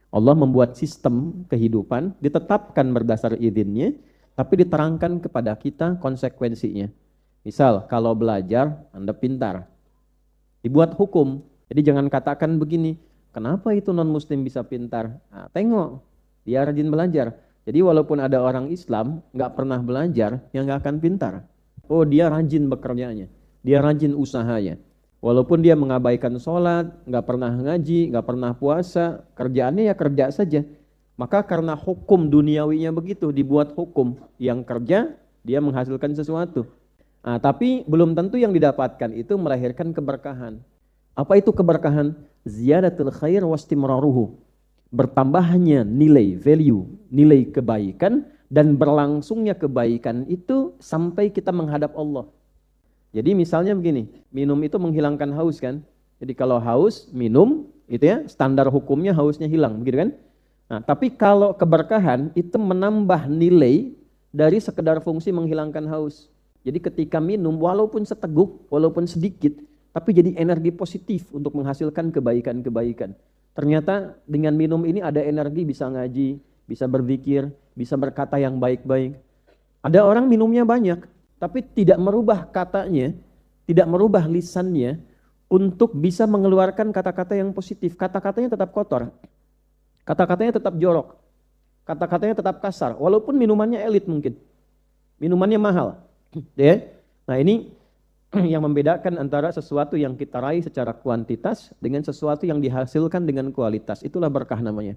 Allah membuat sistem kehidupan, ditetapkan berdasar izinnya, tapi diterangkan kepada kita konsekuensinya. Misal, kalau belajar, Anda pintar. Dibuat hukum. Jadi jangan katakan begini, kenapa itu non-muslim bisa pintar? Nah, tengok, dia rajin belajar. Jadi walaupun ada orang Islam, nggak pernah belajar, yang nggak akan pintar. Oh, dia rajin bekerjanya. Dia rajin usahanya. Walaupun dia mengabaikan sholat, nggak pernah ngaji, nggak pernah puasa, kerjaannya ya kerja saja. Maka karena hukum duniawinya begitu, dibuat hukum. Yang kerja, dia menghasilkan sesuatu. Nah, tapi belum tentu yang didapatkan itu melahirkan keberkahan. Apa itu keberkahan? Ziyadatul khair wastimraruhu. Bertambahnya nilai, value, nilai kebaikan, dan berlangsungnya kebaikan itu sampai kita menghadap Allah. Jadi misalnya begini, minum itu menghilangkan haus kan? Jadi kalau haus, minum, itu ya standar hukumnya hausnya hilang, begitu kan? Nah, tapi kalau keberkahan itu menambah nilai dari sekedar fungsi menghilangkan haus. Jadi ketika minum, walaupun seteguk, walaupun sedikit, tapi jadi energi positif untuk menghasilkan kebaikan-kebaikan. Ternyata dengan minum ini ada energi bisa ngaji, bisa berzikir, bisa berkata yang baik-baik. Ada orang minumnya banyak, tapi tidak merubah katanya, tidak merubah lisannya untuk bisa mengeluarkan kata-kata yang positif. Kata-katanya tetap kotor, kata-katanya tetap jorok, kata-katanya tetap kasar, walaupun minumannya elit mungkin, minumannya mahal. Ya. Nah ini yang membedakan antara sesuatu yang kita raih secara kuantitas dengan sesuatu yang dihasilkan dengan kualitas. Itulah berkah namanya.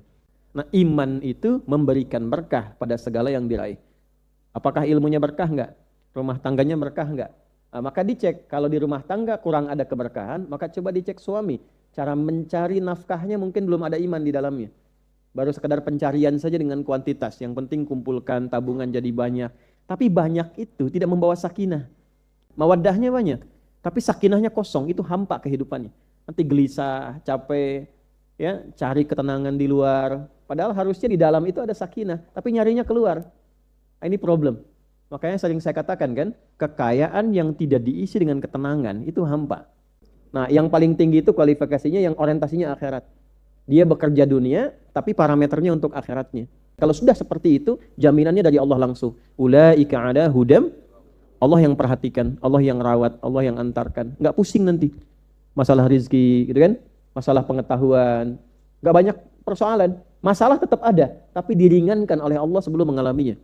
Nah iman itu memberikan berkah pada segala yang diraih. Apakah ilmunya berkah enggak? Rumah tangganya berkah enggak? Nah, maka dicek, kalau di rumah tangga kurang ada keberkahan, maka coba dicek suami. Cara mencari nafkahnya mungkin belum ada iman di dalamnya. Baru sekedar pencarian saja dengan kuantitas. Yang penting kumpulkan tabungan jadi banyak. Tapi banyak itu tidak membawa sakinah. Mawaddahnya banyak, tapi sakinahnya kosong, itu hampa kehidupannya. Nanti gelisah, capek, ya, cari ketenangan di luar. Padahal harusnya di dalam itu ada sakinah, tapi nyarinya keluar. Nah, ini problem. Makanya sering saya katakan kan, kekayaan yang tidak diisi dengan ketenangan itu hampa. Nah, yang paling tinggi itu kualifikasinya yang orientasinya akhirat. Dia bekerja dunia, tapi parameternya untuk akhiratnya. Kalau sudah seperti itu, jaminannya dari Allah langsung. Ulaika ala hudam. Allah yang perhatikan, Allah yang rawat, Allah yang antarkan. Nggak pusing nanti. Masalah rizki, gitu kan? Masalah pengetahuan. Nggak banyak persoalan. Masalah tetap ada, tapi diringankan oleh Allah sebelum mengalaminya.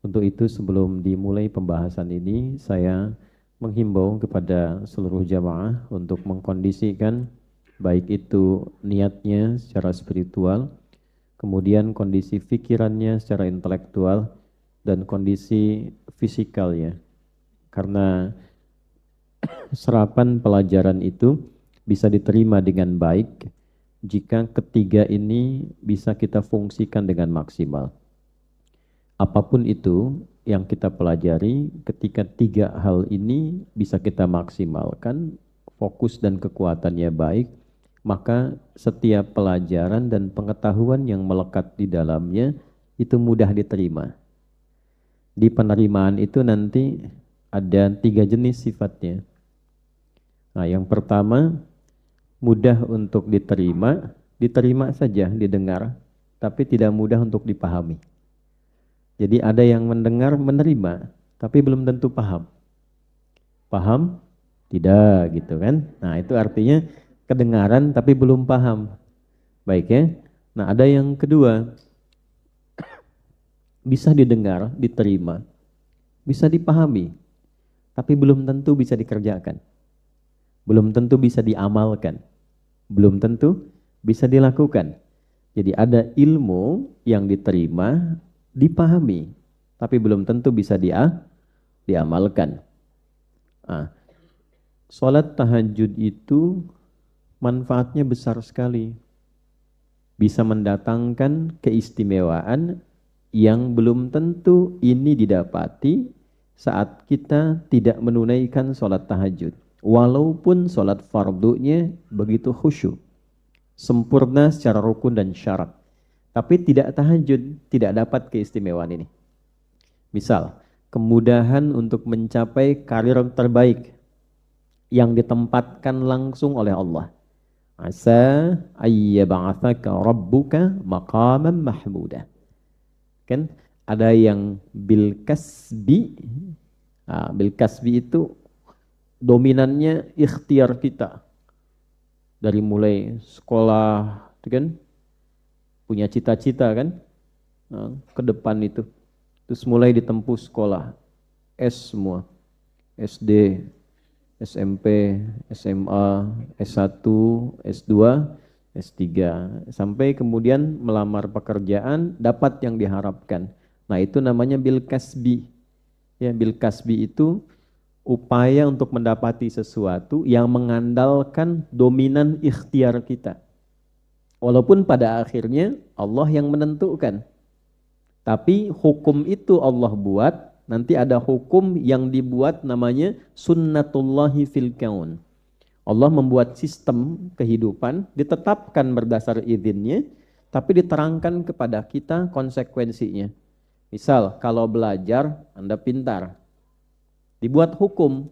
Untuk itu sebelum dimulai pembahasan ini, saya menghimbau kepada seluruh jamaah untuk mengkondisikan baik itu niatnya secara spiritual, kemudian kondisi pikirannya secara intelektual, dan kondisi fisikalnya. Karena serapan pelajaran itu bisa diterima dengan baik jika ketiga ini bisa kita fungsikan dengan maksimal. Apapun itu yang kita pelajari, ketika tiga hal ini bisa kita maksimalkan, fokus dan kekuatannya baik, maka setiap pelajaran dan pengetahuan yang melekat di dalamnya itu mudah diterima. Di penerimaan itu nanti ada 3 jenis sifatnya. Nah, yang pertama, mudah untuk diterima, diterima saja, didengar, tapi tidak mudah untuk dipahami. Jadi ada yang mendengar, menerima, tapi belum tentu paham. Paham? Tidak, gitu kan. Nah, itu artinya kedengaran tapi belum paham. Baik ya. Nah, ada yang kedua. Bisa didengar, diterima. Bisa dipahami. Tapi belum tentu bisa dikerjakan. Belum tentu bisa diamalkan. Belum tentu bisa dilakukan. Jadi ada ilmu yang diterima, dipahami, tapi belum tentu bisa diamalkan. Nah, sholat tahajud itu manfaatnya besar sekali. Bisa mendatangkan keistimewaan yang belum tentu ini didapati saat kita tidak menunaikan sholat tahajud. Walaupun sholat fardunya begitu khusyuk, sempurna secara rukun dan syarat. Tapi tidak tahajud, tidak dapat keistimewaan ini. Misal, kemudahan untuk mencapai karir terbaik. yang ditempatkan langsung oleh Allah. Asa ayyab'atsaka rabbuka maqaman mahmuda. Kan ada yang bil kasbi. Nah, bil kasbi itu dominannya ikhtiar kita. Dari mulai sekolah, kan? Punya cita-cita kan? Nah, ke depan itu. Terus mulai ditempuh sekolah. S semua. SD, SMP, SMA, S1, S2, S3. Sampai kemudian melamar pekerjaan, dapat yang diharapkan. Nah itu namanya bil kasbi. Ya, bil kasbi itu upaya untuk mendapati sesuatu yang mengandalkan dominan ikhtiar kita. Walaupun pada akhirnya Allah yang menentukan. Tapi hukum itu Allah buat, nanti ada hukum yang dibuat namanya sunnatullahi fil kaun. Allah membuat sistem kehidupan, ditetapkan berdasar izinnya, tapi diterangkan kepada kita konsekuensinya. Misal, kalau belajar, Anda pintar. Dibuat hukum.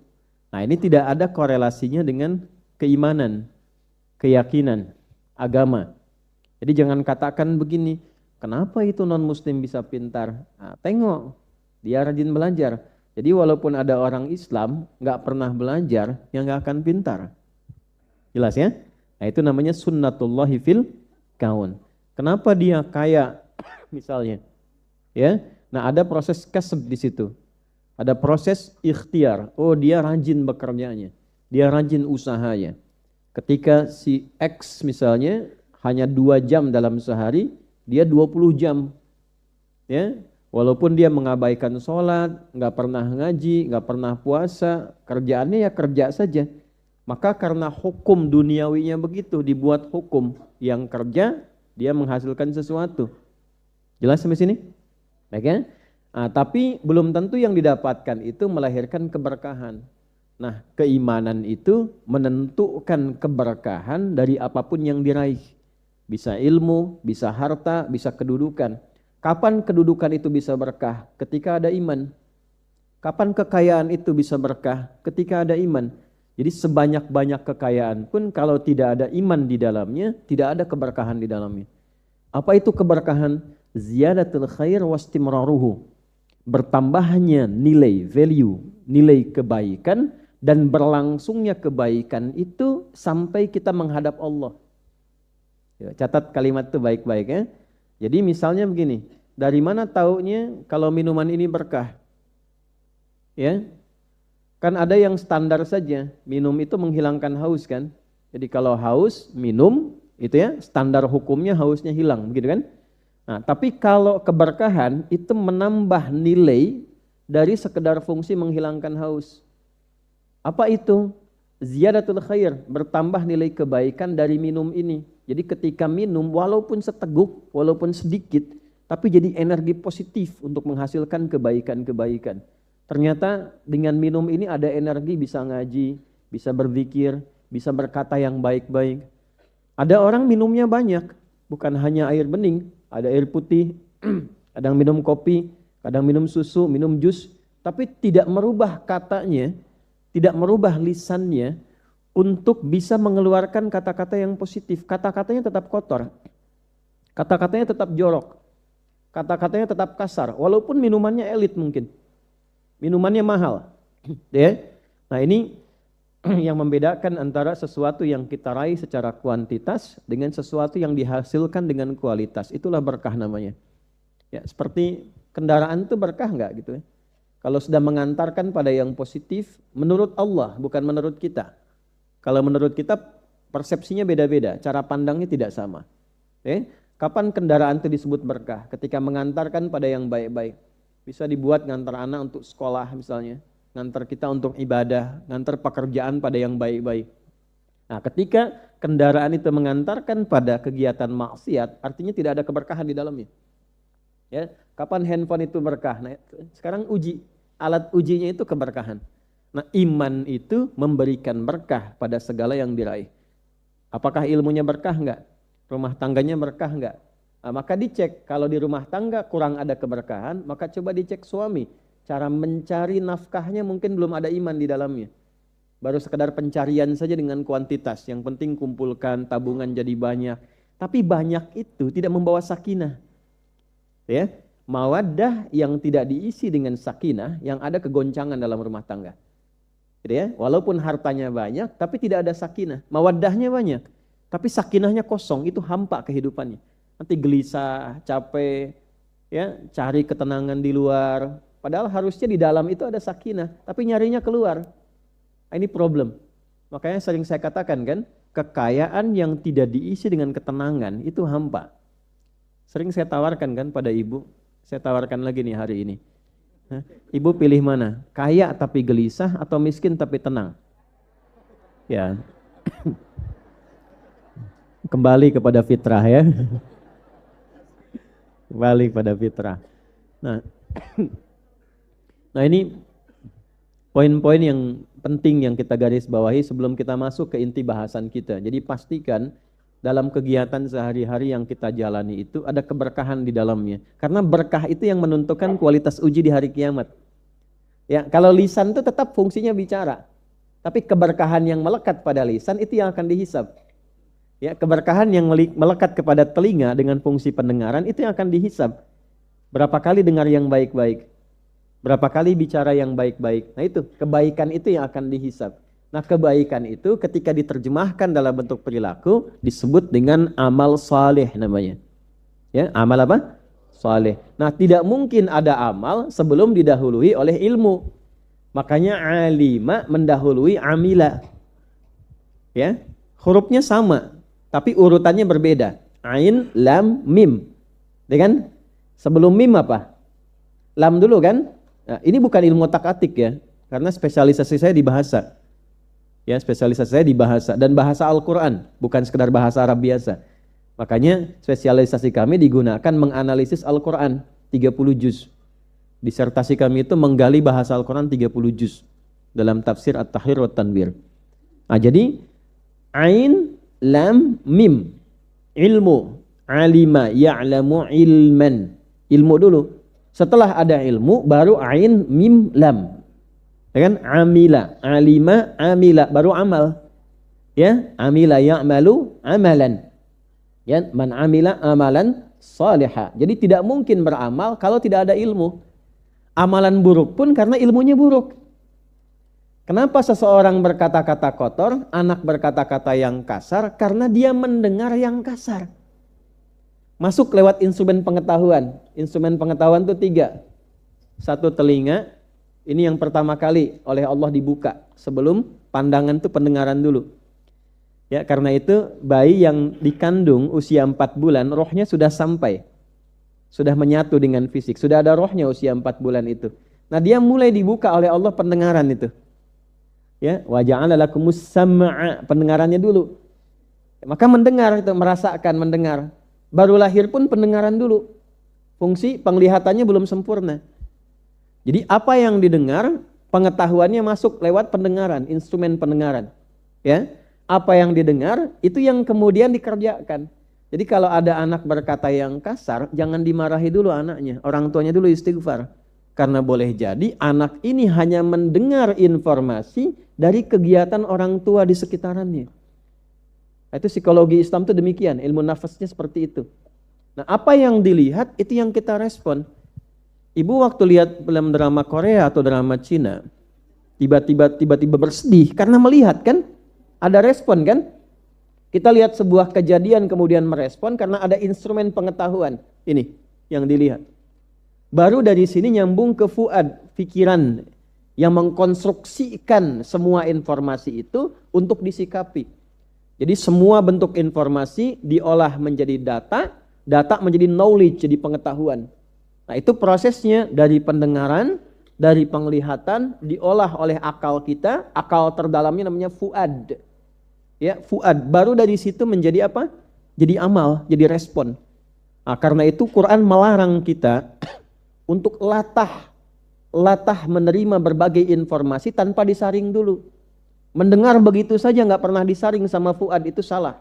Nah ini tidak ada korelasinya dengan keimanan, keyakinan, agama. Jadi jangan katakan begini, kenapa itu non-muslim bisa pintar? Nah, tengok, dia rajin belajar. Jadi walaupun ada orang Islam nggak pernah belajar, yang nggak akan pintar. Jelas ya? Nah itu namanya sunnatullahi fil kaun. Kenapa dia kaya misalnya? Ya, nah ada proses kasb di situ. Ada proses ikhtiar. Oh dia rajin bekerjanya, dia rajin usahanya. Ketika si X misalnya hanya 2 jam dalam sehari, dia 20 jam. Ya, walaupun dia mengabaikan sholat, nggak pernah ngaji, nggak pernah puasa, kerjaannya ya kerja saja. Maka karena hukum duniawinya begitu, dibuat hukum yang kerja, dia menghasilkan sesuatu. Jelas sampai sini? Baik ya? Nah, tapi belum tentu yang didapatkan itu melahirkan keberkahan. Nah, keimanan itu menentukan keberkahan dari apapun yang diraih. Bisa ilmu, bisa harta, bisa kedudukan. Kapan kedudukan itu bisa berkah? Ketika ada iman. Kapan kekayaan itu bisa berkah? Ketika ada iman. Jadi sebanyak-banyak kekayaan pun kalau tidak ada iman di dalamnya, tidak ada keberkahan di dalamnya. Apa itu keberkahan? Ziyadatul khair wastimraruhu. Bertambahnya nilai, value, nilai kebaikan dan berlangsungnya kebaikan itu sampai kita menghadap Allah. Ya, catat kalimat itu baik-baik ya. Jadi misalnya begini, dari mana taunya kalau minuman ini berkah? Ya, kan ada yang standar saja, minum itu menghilangkan haus kan. Jadi kalau haus, minum, itu ya standar hukumnya hausnya hilang, begitu kan. Nah, tapi kalau keberkahan itu menambah nilai dari sekedar fungsi menghilangkan haus. Apa itu? Ziyadatul khair, bertambah nilai kebaikan dari minum ini. Jadi ketika minum walaupun seteguk, walaupun sedikit, tapi jadi energi positif untuk menghasilkan kebaikan-kebaikan. Ternyata dengan minum ini ada energi bisa ngaji, bisa berzikir, bisa berkata yang baik-baik. Ada orang minumnya banyak, bukan hanya air bening, ada air putih, kadang minum kopi, kadang minum susu, minum jus, tapi tidak merubah katanya, tidak merubah lisannya untuk bisa mengeluarkan kata-kata yang positif. Kata-katanya tetap kotor, kata-katanya tetap jorok, kata-katanya tetap kasar, walaupun minumannya elit mungkin, minumannya mahal. Ya. Nah ini yang membedakan antara sesuatu yang kita raih secara kuantitas dengan sesuatu yang dihasilkan dengan kualitas. Itulah berkah namanya. Ya, seperti kendaraan itu berkah enggak gitu ya. Kalau sudah mengantarkan pada yang positif, menurut Allah, bukan menurut kita. Kalau menurut kita, persepsinya beda-beda, cara pandangnya tidak sama. Kapan kendaraan itu disebut berkah? Ketika mengantarkan pada yang baik-baik. Bisa dibuat ngantar anak untuk sekolah misalnya, ngantar kita untuk ibadah, ngantar pekerjaan pada yang baik-baik. Nah, ketika kendaraan itu mengantarkan pada kegiatan maksiat, artinya tidak ada keberkahan di dalamnya. Ya, kapan handphone itu berkah? Nah, sekarang uji, alat ujinya itu keberkahan. Nah, iman itu memberikan berkah pada segala yang diraih. Apakah ilmunya berkah enggak? Rumah tangganya berkah enggak? Nah, maka dicek, kalau di rumah tangga kurang ada keberkahan, maka coba dicek suami. Cara mencari nafkahnya mungkin belum ada iman di dalamnya. baru sekedar pencarian saja dengan kuantitas. Yang penting kumpulkan tabungan jadi banyak. Tapi banyak itu tidak membawa sakinah. Ya, mawaddah yang tidak diisi dengan sakinah, yang ada kegoncangan dalam rumah tangga. Gitu ya, walaupun hartanya banyak, tapi tidak ada sakinah. Mawaddahnya banyak, tapi sakinahnya kosong, itu hampa kehidupannya. Nanti gelisah, capek, ya, cari ketenangan di luar. Padahal harusnya di dalam itu ada sakinah, tapi nyarinya keluar. Ini problem. Makanya sering saya katakan kan, kekayaan yang tidak diisi dengan ketenangan itu hampa. Sering saya tawarkan kan pada ibu, saya tawarkan lagi nih hari ini. Ibu pilih mana? Kaya tapi gelisah atau miskin tapi tenang? Ya. Kembali kepada fitrah ya. Kembali pada fitrah. Nah ini poin-poin yang penting yang kita garis bawahi sebelum kita masuk ke inti bahasan kita. Jadi pastikan dalam kegiatan sehari-hari yang kita jalani itu ada keberkahan di dalamnya. Karena berkah itu yang menentukan kualitas uji di hari kiamat. Ya, kalau lisan itu tetap fungsinya bicara. Tapi keberkahan yang melekat pada lisan itu yang akan dihisab. Ya, keberkahan yang melekat kepada telinga dengan fungsi pendengaran itu yang akan dihisab. Berapa kali dengar yang baik-baik? Berapa kali bicara yang baik-baik? Nah itu, kebaikan itu yang akan dihisab. Nah kebaikan itu ketika diterjemahkan dalam bentuk perilaku disebut dengan amal saleh namanya. Ya, amal apa? Saleh. Nah tidak mungkin ada amal sebelum didahului oleh ilmu. Makanya alima mendahului amila. Ya, hurufnya sama, tapi urutannya berbeda. Ain, lam, mim. Ya kan? Sebelum mim apa? Lam dulu kan? Nah, ini bukan ilmu otak-atik ya, karena spesialisasi saya di bahasa. Ya, spesialisasi saya di bahasa dan bahasa Al-Quran, bukan sekedar bahasa Arab biasa. Makanya spesialisasi kami digunakan menganalisis Al-Quran 30 juz. Disertasi kami itu menggali bahasa Al-Quran 30 juz dalam tafsir At-Tahrir wa Tanwir. Nah, jadi ain, lam, mim. Ilmu, alima, ya'lamu ilman. Ilmu dulu. Setelah ada ilmu baru ain, mim, lam. Ya kan? Amila, alima, amila, baru amal. Ya, amila ya'malu amalan. Ya, man amila amalan salihah. Jadi tidak mungkin beramal kalau tidak ada ilmu. Amalan buruk pun karena ilmunya buruk. Kenapa seseorang berkata-kata kotor, anak berkata-kata yang kasar? Karena dia mendengar yang kasar. Masuk lewat instrumen pengetahuan. Instrumen pengetahuan itu 3. 1 telinga. Ini yang pertama kali oleh Allah dibuka. Sebelum pandangan itu pendengaran dulu. Ya, karena itu bayi yang dikandung usia 4 bulan, rohnya sudah sampai. Sudah menyatu dengan fisik. Sudah ada rohnya usia 4 bulan itu. Nah dia mulai dibuka oleh Allah pendengaran itu. Ya, wa ja'ala lakumus sam'a, pendengarannya dulu. Maka mendengar itu, merasakan mendengar. Baru lahir pun pendengaran dulu. Fungsi penglihatannya belum sempurna. Jadi apa yang didengar, pengetahuannya masuk lewat pendengaran, instrumen pendengaran. Ya, apa yang didengar itu yang kemudian dikerjakan. Jadi kalau ada anak berkata yang kasar, jangan dimarahi dulu anaknya. Orang tuanya dulu istighfar. Karena boleh jadi anak ini hanya mendengar informasi dari kegiatan orang tua di sekitarannya. Itu psikologi Islam itu demikian, ilmu nafasnya seperti itu. Nah, apa yang dilihat itu yang kita respon. Ibu waktu lihat film drama Korea atau drama Cina, tiba-tiba bersedih karena melihat kan, ada respon kan? Kita lihat sebuah kejadian kemudian merespon karena ada instrumen pengetahuan. Ini yang dilihat. Baru dari sini nyambung ke fuad, pikiran yang mengkonstruksikan semua informasi itu untuk disikapi. Jadi semua bentuk informasi diolah menjadi data, data menjadi knowledge, jadi pengetahuan. Nah itu prosesnya dari pendengaran, dari penglihatan, diolah oleh akal kita, akal terdalamnya namanya fuad. Ya, fuad, baru dari situ menjadi apa? Jadi amal, jadi respon. Nah, karena itu Quran melarang kita untuk latah menerima berbagai informasi tanpa disaring dulu. Mendengar begitu saja nggak pernah disaring sama fuad itu salah.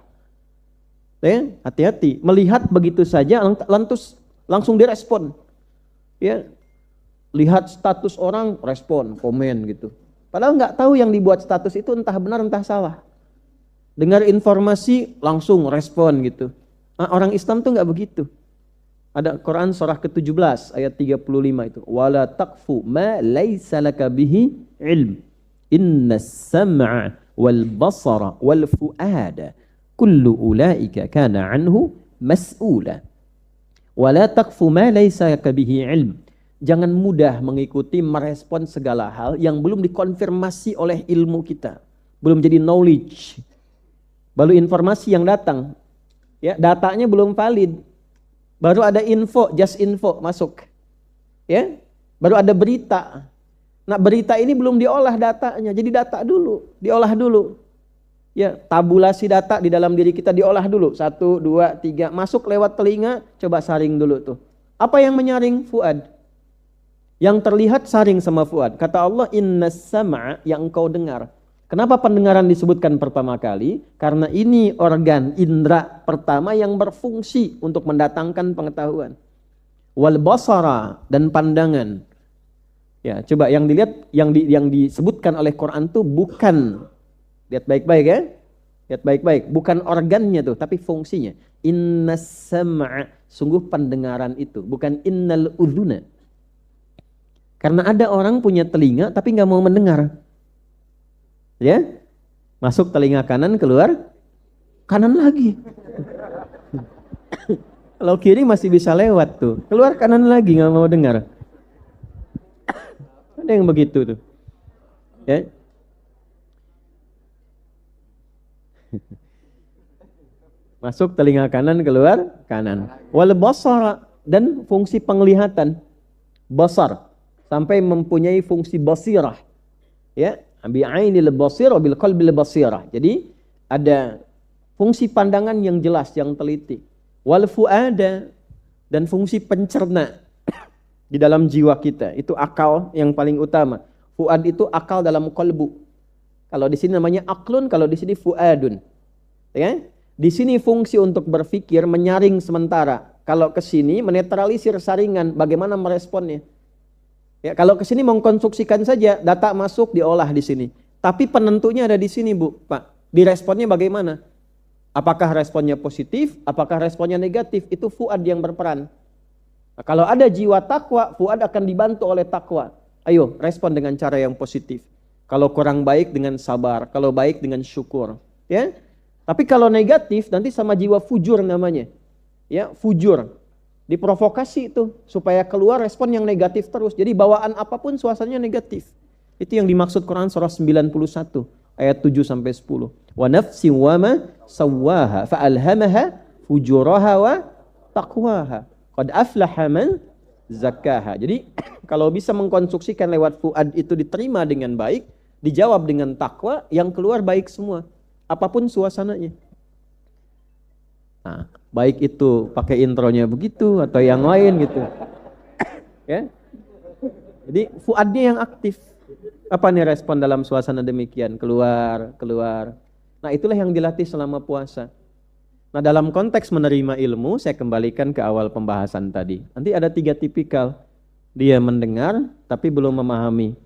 Ya, hati-hati. Melihat begitu saja langsung direspon. Ya, lihat status orang, respon, komen gitu. Padahal nggak tahu yang dibuat status itu entah benar entah salah. Dengar informasi langsung respon gitu. Nah, orang Islam tuh nggak begitu. Ada Quran surah ke-17 ayat 35 itu. Wala taqfu ma laisa laka bihi ilm. Innas sam'a wal basara wal fuada kullu ulaika kana anhu mas'ula. Wala taqfu ma laisa laka bihi ilm. Jangan mudah mengikuti merespon segala hal yang belum dikonfirmasi oleh ilmu kita. Belum jadi knowledge. Baru informasi yang datang. Ya, datanya belum valid. Baru ada info, just info masuk. Ya, baru ada berita. Nah, berita ini belum diolah datanya. Jadi data dulu, diolah dulu. Ya, tabulasi data di dalam diri kita diolah dulu. 1, 2, 3, masuk lewat telinga, coba saring dulu tuh. Apa yang menyaring? Fuad. Yang terlihat saring sama fuad. Kata Allah, innas sam'a, yang engkau dengar. Kenapa pendengaran disebutkan pertama kali? Karena ini organ indera pertama yang berfungsi untuk mendatangkan pengetahuan. Wal basara, dan pandangan. Ya, coba yang dilihat, yang disebutkan oleh Quran tuh bukan, lihat baik-baik ya. Lihat baik-baik, bukan organnya tuh, tapi fungsinya. Innas sam'a, sungguh pendengaran itu, bukan innal udhuna. Karena ada orang punya telinga tapi nggak mau mendengar. Ya, masuk telinga kanan, keluar kanan lagi. Kalau kiri masih bisa lewat tuh, keluar kanan lagi, nggak mau dengar. Ada yang begitu tuh. Ya. Masuk telinga kanan, keluar kanan. Wal basara, dan fungsi penglihatan. Basar, sampai mempunyai fungsi basirah. Ya. Bi'ainil basirah bil qalbil basirah. Jadi ada fungsi pandangan yang jelas, yang teliti. Wal fuada, dan fungsi pencerna di dalam jiwa kita. Itu akal yang paling utama. Fuad itu akal dalam qalbu. Kalau di sini namanya aklun, kalau di sini fuadun. Ya? Di sini fungsi untuk berpikir, menyaring sementara. Kalau ke sini menetralisir saringan, bagaimana meresponnya? Ya, kalau ke sini mengkonstruksikan saja, data masuk diolah di sini. Tapi penentunya ada di sini, Bu, Pak. Diresponnya bagaimana? Apakah responnya positif? Apakah responnya negatif? Itu fuad yang berperan. Nah, kalau ada jiwa takwa, fuad akan dibantu oleh takwa. Ayo, respon dengan cara yang positif. Kalau kurang baik dengan sabar, kalau baik dengan syukur. Ya. Tapi kalau negatif, nanti sama jiwa fujur namanya. Ya, fujur. Diprovokasi itu supaya keluar respon yang negatif terus. Jadi bawaan apapun suasananya negatif. Itu yang dimaksud Quran surah 91 ayat 7 sampai 10. Wa nafsi wa ma sawwaha fa alhamaha fujuraha wa taqwaha. Qad aflaha man zakkaha. Jadi kalau bisa mengkonstruksikan lewat fuad itu diterima dengan baik, dijawab dengan takwa, yang keluar baik semua. Apapun suasananya. Nah, baik itu pakai intronya begitu atau yang lain gitu. Ya. Jadi fuadnya yang aktif. Apa nih respon dalam suasana demikian? Keluar. Nah, itulah yang dilatih selama puasa. Nah, dalam konteks menerima ilmu, saya kembalikan ke awal pembahasan tadi. Nanti ada 3 tipikal. Dia mendengar tapi belum memahami.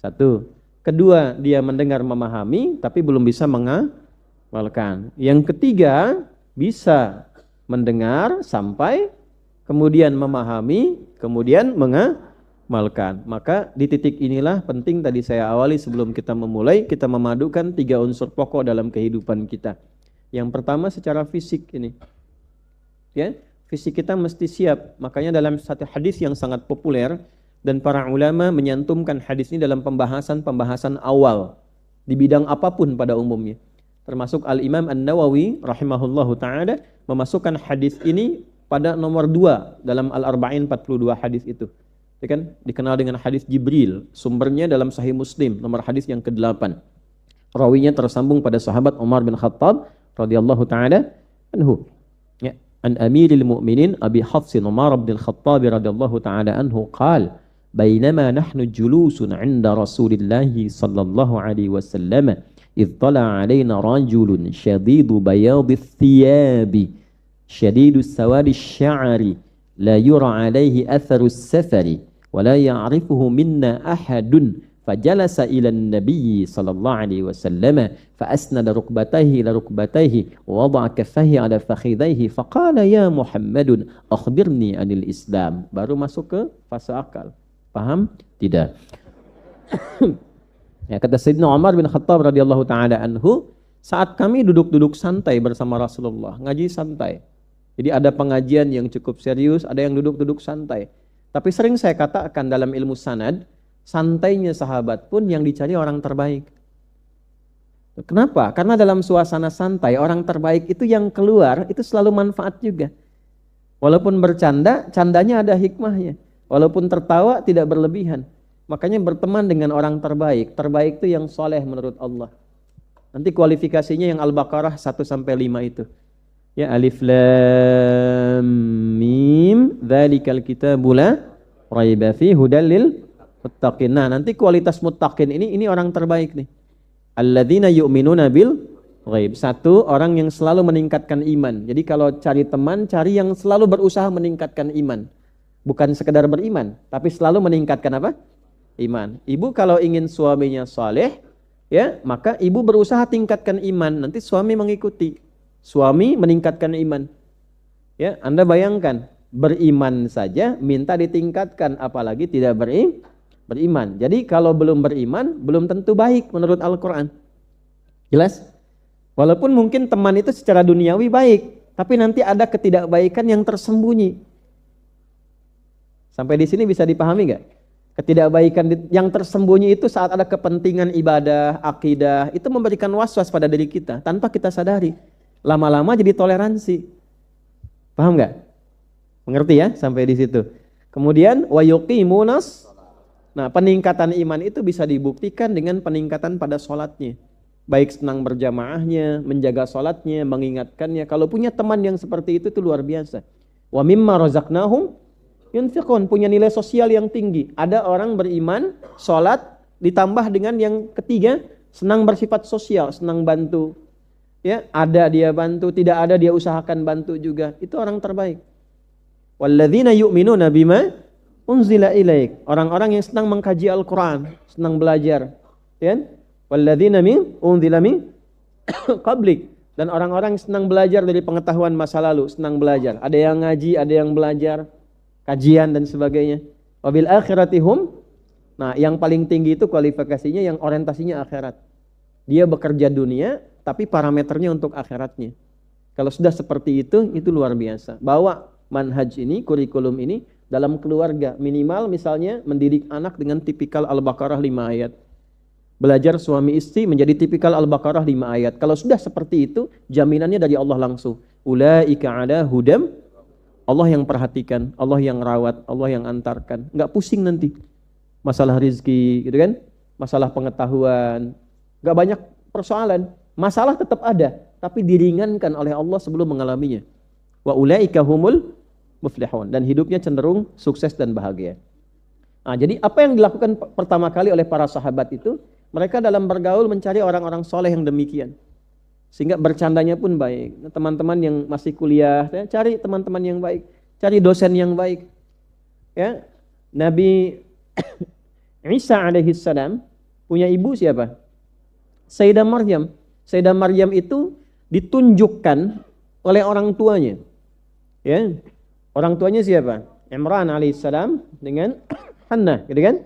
1. Kedua, dia mendengar memahami tapi belum bisa mengamalkan. Yang ketiga, bisa mendengar sampai kemudian memahami, kemudian mengamalkan. Maka di titik inilah penting tadi saya awali sebelum kita memulai, kita memadukan 3 unsur pokok dalam kehidupan kita. Yang pertama secara fisik ini. Ya, fisik kita mesti siap. Makanya dalam satu hadis yang sangat populer dan para ulama menyantumkan hadis ini dalam pembahasan awal di bidang apapun pada umumnya. Termasuk Al-Imam An-Nawawi rahimahullahu ta'ala memasukkan hadis ini pada nomor 2 dalam Al-Arba'in 42 hadis itu. Ya kan? Dikenal dengan hadis Jibril. Sumbernya dalam Sahih Muslim, nomor hadis yang ke-8. Rawinya tersambung pada sahabat Umar bin Khattab radhiyallahu ta'ala anhu. Ya. An Amiril Mu'minin Abi Hafsin Umar bin Khattab radhiyallahu ta'ala anhu qala bainama nahnu julusun 'inda Rasulillah sallallahu alaihi wasallam إذ طلع علينا رجل شديد بياض الثياب شديد السواد الشعر لا يرى عليه أثر السفر ولا يعرفه منا أحد fajalasa ila an-nabiy sallallahu alaihi wasallam fa asnada rukbatayhi ila rukbatayhi wa wada'a kaffayhi ala fakhidayhi faqala ya Muhammadun akhbirni anil Islam. Baru masuk ke fase akal. Paham? Tidak. Ya, kata Sayyidina Umar bin Khattab radhiyallahu taala anhu, saat kami duduk-duduk santai bersama Rasulullah, ngaji santai. Jadi ada pengajian yang cukup serius, ada yang duduk-duduk santai. Tapi sering saya katakan dalam ilmu sanad, santainya sahabat pun yang dicari orang terbaik. Kenapa? Karena dalam suasana santai, orang terbaik itu yang keluar, itu selalu manfaat juga. Walaupun bercanda, candanya ada hikmahnya. Walaupun tertawa, tidak berlebihan. Makanya berteman dengan orang terbaik. Terbaik itu yang soleh menurut Allah. Nanti kualifikasinya yang Al-Baqarah 1-5 itu. Ya, alif lam mim dzalikal kitabu la raiba fihi hudal lil muttaqin. Nah, nanti kualitas muttaqin ini orang terbaik nih. Alladzina yu'minuna bil ghaib. Satu, orang yang selalu meningkatkan iman. Jadi kalau cari teman, cari yang selalu berusaha meningkatkan iman. Bukan sekedar beriman, tapi selalu meningkatkan apa? Iman. Ibu kalau ingin suaminya saleh, ya, maka ibu berusaha tingkatkan iman, nanti suami mengikuti. Suami meningkatkan iman. Ya, Anda bayangkan, beriman saja minta ditingkatkan, apalagi tidak beriman. Jadi kalau belum beriman, belum tentu baik menurut Al-Qur'an. Jelas? Walaupun mungkin teman itu secara duniawi baik, tapi nanti ada ketidakbaikan yang tersembunyi. Sampai di sini bisa dipahami nggak? Ketidakbaikan yang tersembunyi itu saat ada kepentingan ibadah, akidah, itu memberikan was-was pada diri kita tanpa kita sadari. Lama-lama jadi toleransi. Paham nggak? Mengerti ya sampai di situ. Kemudian wa yuqimunas. Nah, peningkatan iman itu bisa dibuktikan dengan peningkatan pada sholatnya. Baik senang berjamaahnya, menjaga sholatnya, mengingatkannya. Kalau punya teman yang seperti itu luar biasa. Wa mimma razaqnahum yunfiqun, punya nilai sosial yang tinggi. Ada orang beriman, sholat, ditambah dengan yang ketiga, senang bersifat sosial, senang bantu. Ya, ada dia bantu, tidak ada dia usahakan bantu juga. Itu orang terbaik. Walladzina yu'minuna bima unzila ilaik. Orang-orang yang senang mengkaji Al-Qur'an, senang belajar. Ya? Walladzina min unzila min qablik. Dan orang-orang yang senang belajar dari pengetahuan masa lalu, senang belajar. Ada yang ngaji, ada yang belajar kajian dan sebagainya. Wabil akhiratihum. Nah, yang paling tinggi itu kualifikasinya yang orientasinya akhirat. Dia bekerja dunia tapi parameternya untuk akhiratnya. Kalau sudah seperti itu luar biasa. Bawa manhaj ini, kurikulum ini dalam keluarga. Minimal misalnya mendidik anak dengan tipikal Al-Baqarah 5 ayat. Belajar suami istri menjadi tipikal Al-Baqarah 5 ayat. Kalau sudah seperti itu, jaminannya dari Allah langsung. Ulaika ala hudam. Allah yang perhatikan, Allah yang rawat, Allah yang antarkan. Enggak pusing nanti. Masalah rizki, gitu kan? Masalah pengetahuan. Enggak banyak persoalan. Masalah tetap ada, tapi diringankan oleh Allah sebelum mengalaminya. Wa ulaika humul muflihun. Dan hidupnya cenderung sukses dan bahagia. Nah, jadi apa yang dilakukan pertama kali oleh para sahabat itu, mereka dalam bergaul mencari orang-orang soleh yang demikian. Sehingga bercandanya pun baik. Nah, teman-teman yang masih kuliah, ya, cari teman-teman yang baik, cari dosen yang baik. Ya, Nabi Isa alaihissalam punya ibu siapa? Sayyidah Maryam. Sayyidah Maryam itu ditunjukkan oleh orang tuanya. Ya, orang tuanya siapa? Imran alaihissalam dengan Hannah, gitu kan?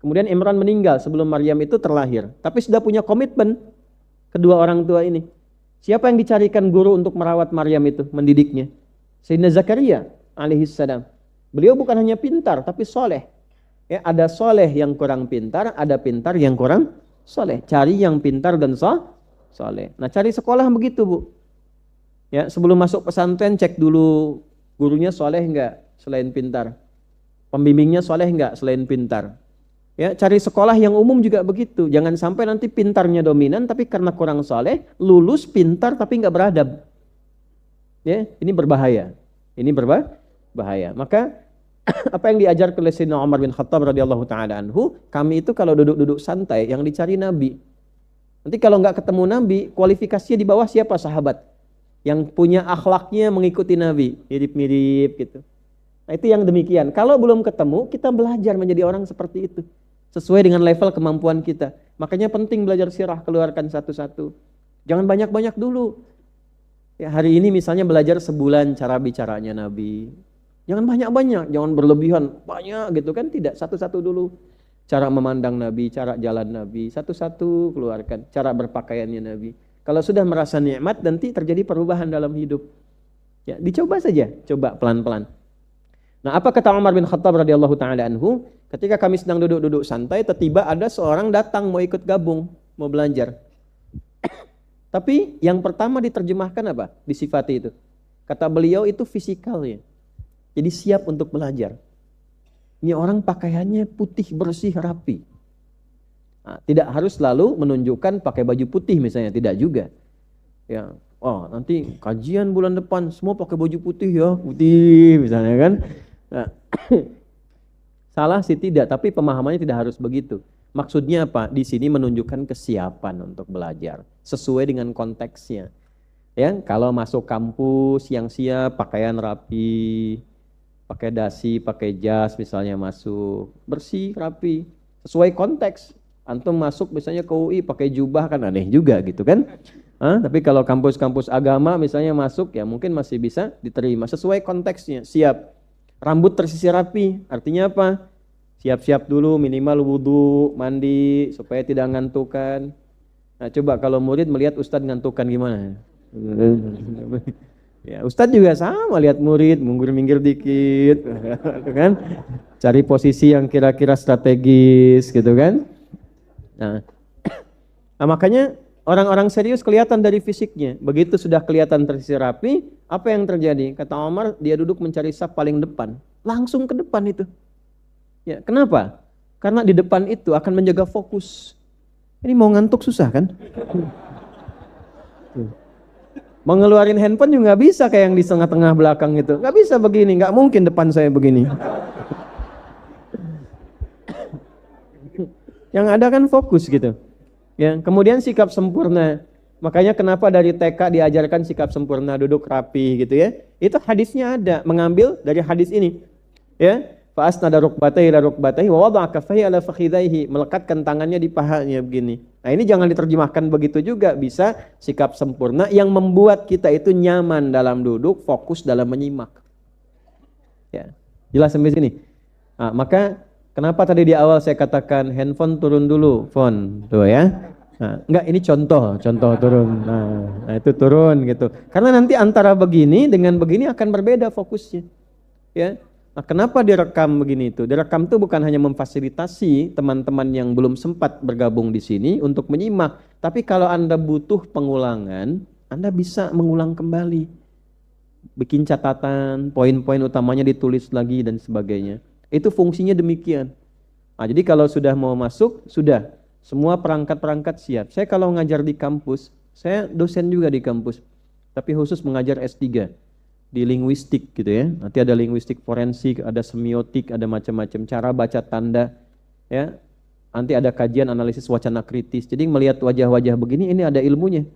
Kemudian Imran meninggal sebelum Maryam itu terlahir. Tapi sudah punya komitmen kedua orang tua ini. Siapa yang dicarikan guru untuk merawat Maryam itu, mendidiknya? Sayyidina Zakaria alaihissalam. Beliau bukan hanya pintar, tapi soleh. Ya, ada soleh yang kurang pintar, ada pintar yang kurang soleh. Cari yang pintar dan soleh. Nah, cari sekolah begitu, Bu. Ya, sebelum masuk pesantren cek dulu gurunya soleh enggak selain pintar. Pembimbingnya soleh enggak selain pintar. Ya, cari sekolah yang umum juga begitu. Jangan sampai nanti pintarnya dominan tapi karena kurang soleh, lulus pintar tapi enggak beradab. Ya, ini berbahaya. Ini berbahaya. Maka apa yang diajar oleh Sayyidina Umar bin Khattab radhiyallahu taala anhu, kami itu kalau duduk-duduk santai yang dicari Nabi. Nanti kalau enggak ketemu Nabi, kualifikasinya di bawah siapa sahabat? Yang punya akhlaknya mengikuti Nabi, mirip-mirip gitu. Nah, itu yang demikian. Kalau belum ketemu, kita belajar menjadi orang seperti itu. sesuai dengan level kemampuan kita. Makanya penting belajar sirah, keluarkan satu-satu. Jangan banyak-banyak dulu. Ya, hari ini misalnya belajar sebulan cara bicaranya Nabi. Jangan banyak-banyak, jangan berlebihan, banyak gitu kan, tidak, satu-satu dulu. Cara memandang Nabi, cara jalan Nabi, satu-satu keluarkan. Cara berpakaiannya Nabi. Kalau sudah merasa nikmat, nanti terjadi perubahan dalam hidup. Ya, dicoba saja, coba pelan-pelan. Nah, apa kata Umar bin Khattab radhiyallahu taala anhu? Ketika kami sedang duduk-duduk santai, tiba-tiba ada seorang datang mau ikut gabung, mau belajar. Tapi yang pertama diterjemahkan apa? Disifati itu. Kata beliau itu fisikalnya. Jadi siap untuk belajar. Ini orang pakaiannya putih, bersih, rapi. Nah, tidak harus selalu menunjukkan pakai baju putih misalnya, tidak juga. Ya, oh nanti kajian bulan depan semua pakai baju putih ya, putih misalnya kan. Nah, salah sih tidak, tapi pemahamannya tidak harus begitu. Maksudnya apa? Di sini menunjukkan kesiapan untuk belajar sesuai dengan konteksnya. Ya, kalau masuk kampus yang siap, pakaian rapi, pakai dasi, pakai jas misalnya masuk, bersih, rapi, sesuai konteks. Antum masuk misalnya ke UI pakai jubah kan aneh juga gitu kan. Tapi kalau kampus-kampus agama misalnya masuk ya mungkin masih bisa diterima sesuai konteksnya, siap. Rambut tersisir rapi, artinya apa? Siap-siap dulu minimal wudu, mandi supaya tidak ngantukan. Nah, coba kalau murid melihat ustadz ngantukan gimana? Ya, ustadz juga sama lihat murid mundur-minggir dikit, kan? Cari posisi yang kira-kira strategis gitu kan? Nah, makanya orang-orang serius kelihatan dari fisiknya. Begitu sudah kelihatan tersisir rapi, apa yang terjadi? Kata Omar, dia duduk mencari saf paling depan, langsung ke depan itu. Ya, kenapa? Karena di depan itu akan menjaga fokus. Ini mau ngantuk susah kan? Mau ngeluarin handphone juga nggak bisa kayak yang di tengah-tengah belakang itu. Nggak bisa begini, nggak mungkin depan saya begini. Yang ada kan fokus gitu. Ya, kemudian sikap sempurna. Makanya kenapa dari TK diajarkan sikap sempurna, duduk rapi gitu ya. Itu hadisnya ada, mengambil dari hadis ini. Ya. Fa'asnada rukbatayhi ila rukbatayhi wa wada'a kaffayhi ala fakhidhaihi, melekatkan tangannya di pahanya begini. Nah, ini jangan diterjemahkan begitu juga, bisa sikap sempurna yang membuat kita itu nyaman dalam duduk, fokus dalam menyimak. Ya. Jelas sampai sini. Nah, maka kenapa tadi di awal saya katakan handphone turun dulu, phone, tuh ya. Nah, enggak, ini contoh turun. Nah, itu turun gitu. Karena nanti antara begini dengan begini akan berbeda fokusnya. Ya. Nah, kenapa direkam begini itu? Direkam itu bukan hanya memfasilitasi teman-teman yang belum sempat bergabung di sini untuk menyimak, tapi kalau Anda butuh pengulangan, Anda bisa mengulang kembali. Bikin catatan, poin-poin utamanya ditulis lagi dan sebagainya. Itu fungsinya demikian. Nah, jadi kalau sudah mau masuk, sudah semua perangkat-perangkat siap. Saya kalau ngajar di kampus, saya dosen juga di kampus, tapi khusus mengajar S3. Di linguistik gitu ya. Nanti ada linguistik forensik, ada semiotik, ada macam-macam cara baca tanda ya. Nanti ada kajian analisis wacana kritis. Jadi melihat wajah-wajah begini ini ada ilmunya.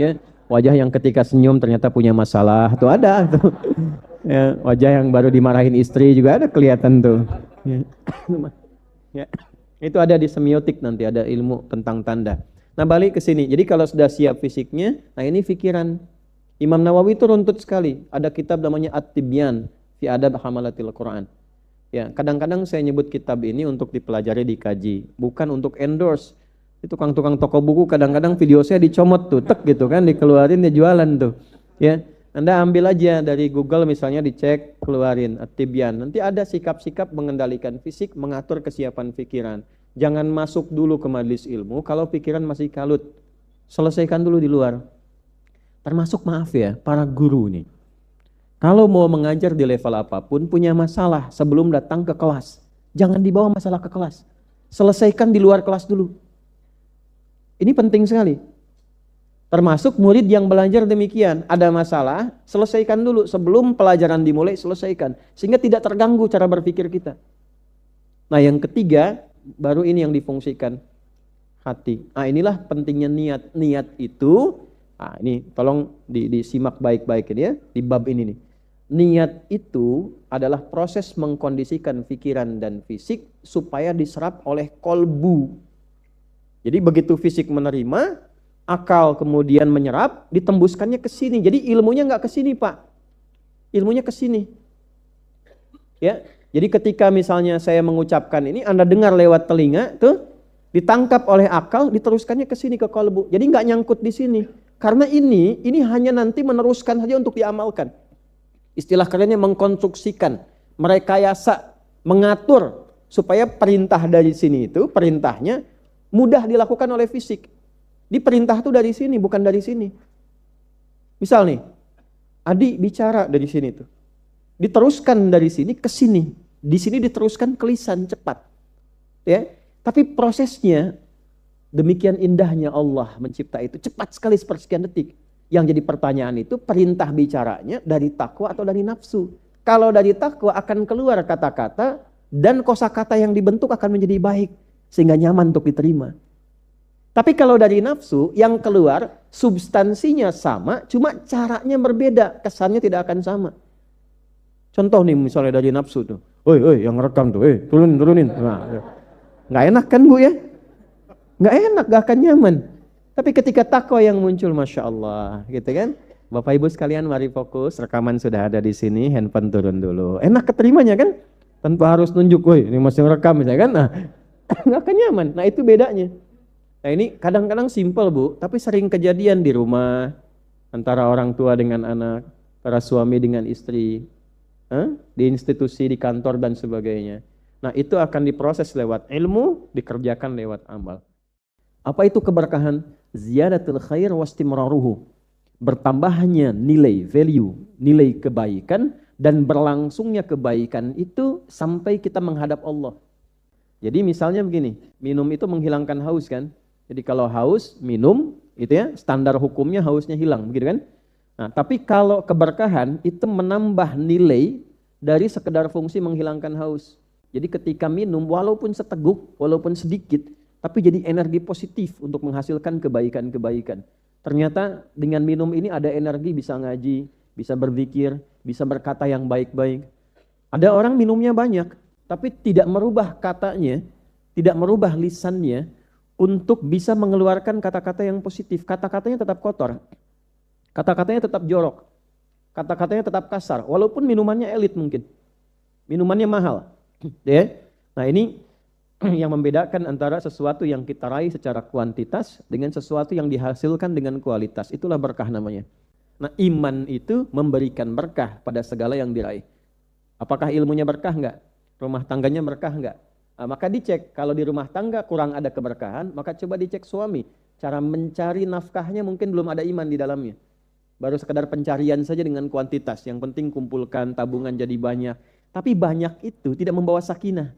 Ya, wajah yang ketika senyum ternyata punya masalah tuh ada tuh. Ya, wajah yang baru dimarahin istri juga ada kelihatan tuh. Ya. Ya. Itu ada di semiotik, nanti ada ilmu tentang tanda. Nah, balik ke sini. Jadi kalau sudah siap fisiknya, nah ini pikiran. Imam Nawawi itu runtut sekali. Ada kitab namanya At-Tibyan fi Adab Hamalatil Quran. Ya, kadang-kadang saya nyebut kitab ini untuk dipelajari, dikaji, bukan untuk endorse. Itu tukang-tukang toko buku kadang-kadang video saya dicomot tuh, tek gitu kan, dikeluarin dia jualan tuh. Ya, Anda ambil aja dari Google misalnya, dicek, keluarin At-Tibyan. Nanti ada sikap-sikap mengendalikan fisik, mengatur kesiapan pikiran. Jangan masuk dulu ke majelis ilmu kalau pikiran masih kalut. Selesaikan dulu di luar. Termasuk maaf ya, para guru nih. Kalau mau mengajar di level apapun, punya masalah sebelum datang ke kelas. Jangan dibawa masalah ke kelas. Selesaikan di luar kelas dulu. Ini penting sekali. Termasuk murid yang belajar demikian. Ada masalah, selesaikan dulu. Sebelum pelajaran dimulai, selesaikan. Sehingga tidak terganggu cara berpikir kita. Nah, yang ketiga, baru ini yang difungsikan. Hati. Nah, inilah pentingnya niat. Niat itu, nah ini tolong disimak baik-baik ini ya, di bab ini nih. Niat itu adalah proses mengkondisikan pikiran dan fisik supaya diserap oleh kolbu. Jadi begitu fisik menerima, akal kemudian menyerap, ditembuskannya ke sini. Jadi ilmunya nggak ke sini, Pak. Ilmunya ke sini. Ya. Jadi ketika misalnya saya mengucapkan ini, Anda dengar lewat telinga, tuh ditangkap oleh akal, diteruskannya ke sini ke kolbu. Jadi nggak nyangkut di sini. Karena ini hanya nanti meneruskan saja untuk diamalkan. Istilah kerennya mengkonstruksikan, merekayasa, mengatur supaya perintah dari sini itu, perintahnya mudah dilakukan oleh fisik. Di perintah itu dari sini, bukan dari sini. Misal nih, Adi bicara dari sini tuh. Diteruskan dari sini ke sini. Di sini diteruskan ke lisan cepat. Ya, tapi prosesnya demikian indahnya Allah mencipta itu cepat sekali sepersekian detik. Yang jadi pertanyaan itu perintah bicaranya dari takwa atau dari nafsu. Kalau dari takwa akan keluar kata-kata dan kosakata yang dibentuk akan menjadi baik sehingga nyaman untuk diterima. Tapi kalau dari nafsu yang keluar substansinya sama, cuma caranya berbeda, kesannya tidak akan sama. Contoh nih misalnya dari nafsu tuh, oi yang rekam tuh, turunin. Nah, nggak enak kan Bu ya? Nggak enak, nggak akan nyaman. Tapi ketika takwa yang muncul, Masya Allah, gitu kan? Bapak Ibu sekalian mari fokus, rekaman sudah ada di sini, handphone turun dulu. Enak keterimanya kan? Tanpa harus nunjuk, woi ini masih rekam misalnya kan? Nah, nggak akan nyaman. Nah itu bedanya. Nah ini kadang-kadang simpel Bu, tapi sering kejadian di rumah, antara orang tua dengan anak, antara suami dengan istri, di institusi, di kantor dan sebagainya. Nah itu akan diproses lewat ilmu, dikerjakan lewat amal. Apa itu keberkahan? Ziyadatul khair wastimraruhu. Bertambahnya nilai, value, nilai kebaikan dan berlangsungnya kebaikan itu sampai kita menghadap Allah. Jadi misalnya begini, minum itu menghilangkan haus kan? Jadi kalau haus, minum, itu ya standar hukumnya hausnya hilang, begitu kan? Nah, tapi kalau keberkahan itu menambah nilai dari sekedar fungsi menghilangkan haus. Jadi ketika minum, walaupun seteguk, walaupun sedikit, tapi jadi energi positif untuk menghasilkan kebaikan-kebaikan. Ternyata dengan minum ini ada energi bisa ngaji, bisa berzikir, bisa berkata yang baik-baik. Ada orang minumnya banyak, tapi tidak merubah katanya, tidak merubah lisannya untuk bisa mengeluarkan kata-kata yang positif. Kata-katanya tetap kotor, kata-katanya tetap jorok, kata-katanya tetap kasar, walaupun minumannya elit mungkin, minumannya mahal. Ya. Nah ini yang membedakan antara sesuatu yang kita raih secara kuantitas dengan sesuatu yang dihasilkan dengan kualitas. Itulah berkah namanya. Nah iman itu memberikan berkah pada segala yang diraih. Apakah ilmunya berkah enggak? Rumah tangganya berkah enggak? Nah, maka dicek, kalau di rumah tangga kurang ada keberkahan, maka coba dicek suami. Cara mencari nafkahnya mungkin belum ada iman di dalamnya. Baru sekedar pencarian saja dengan kuantitas. Yang penting kumpulkan, tabungan jadi banyak. Tapi banyak itu tidak membawa sakinah.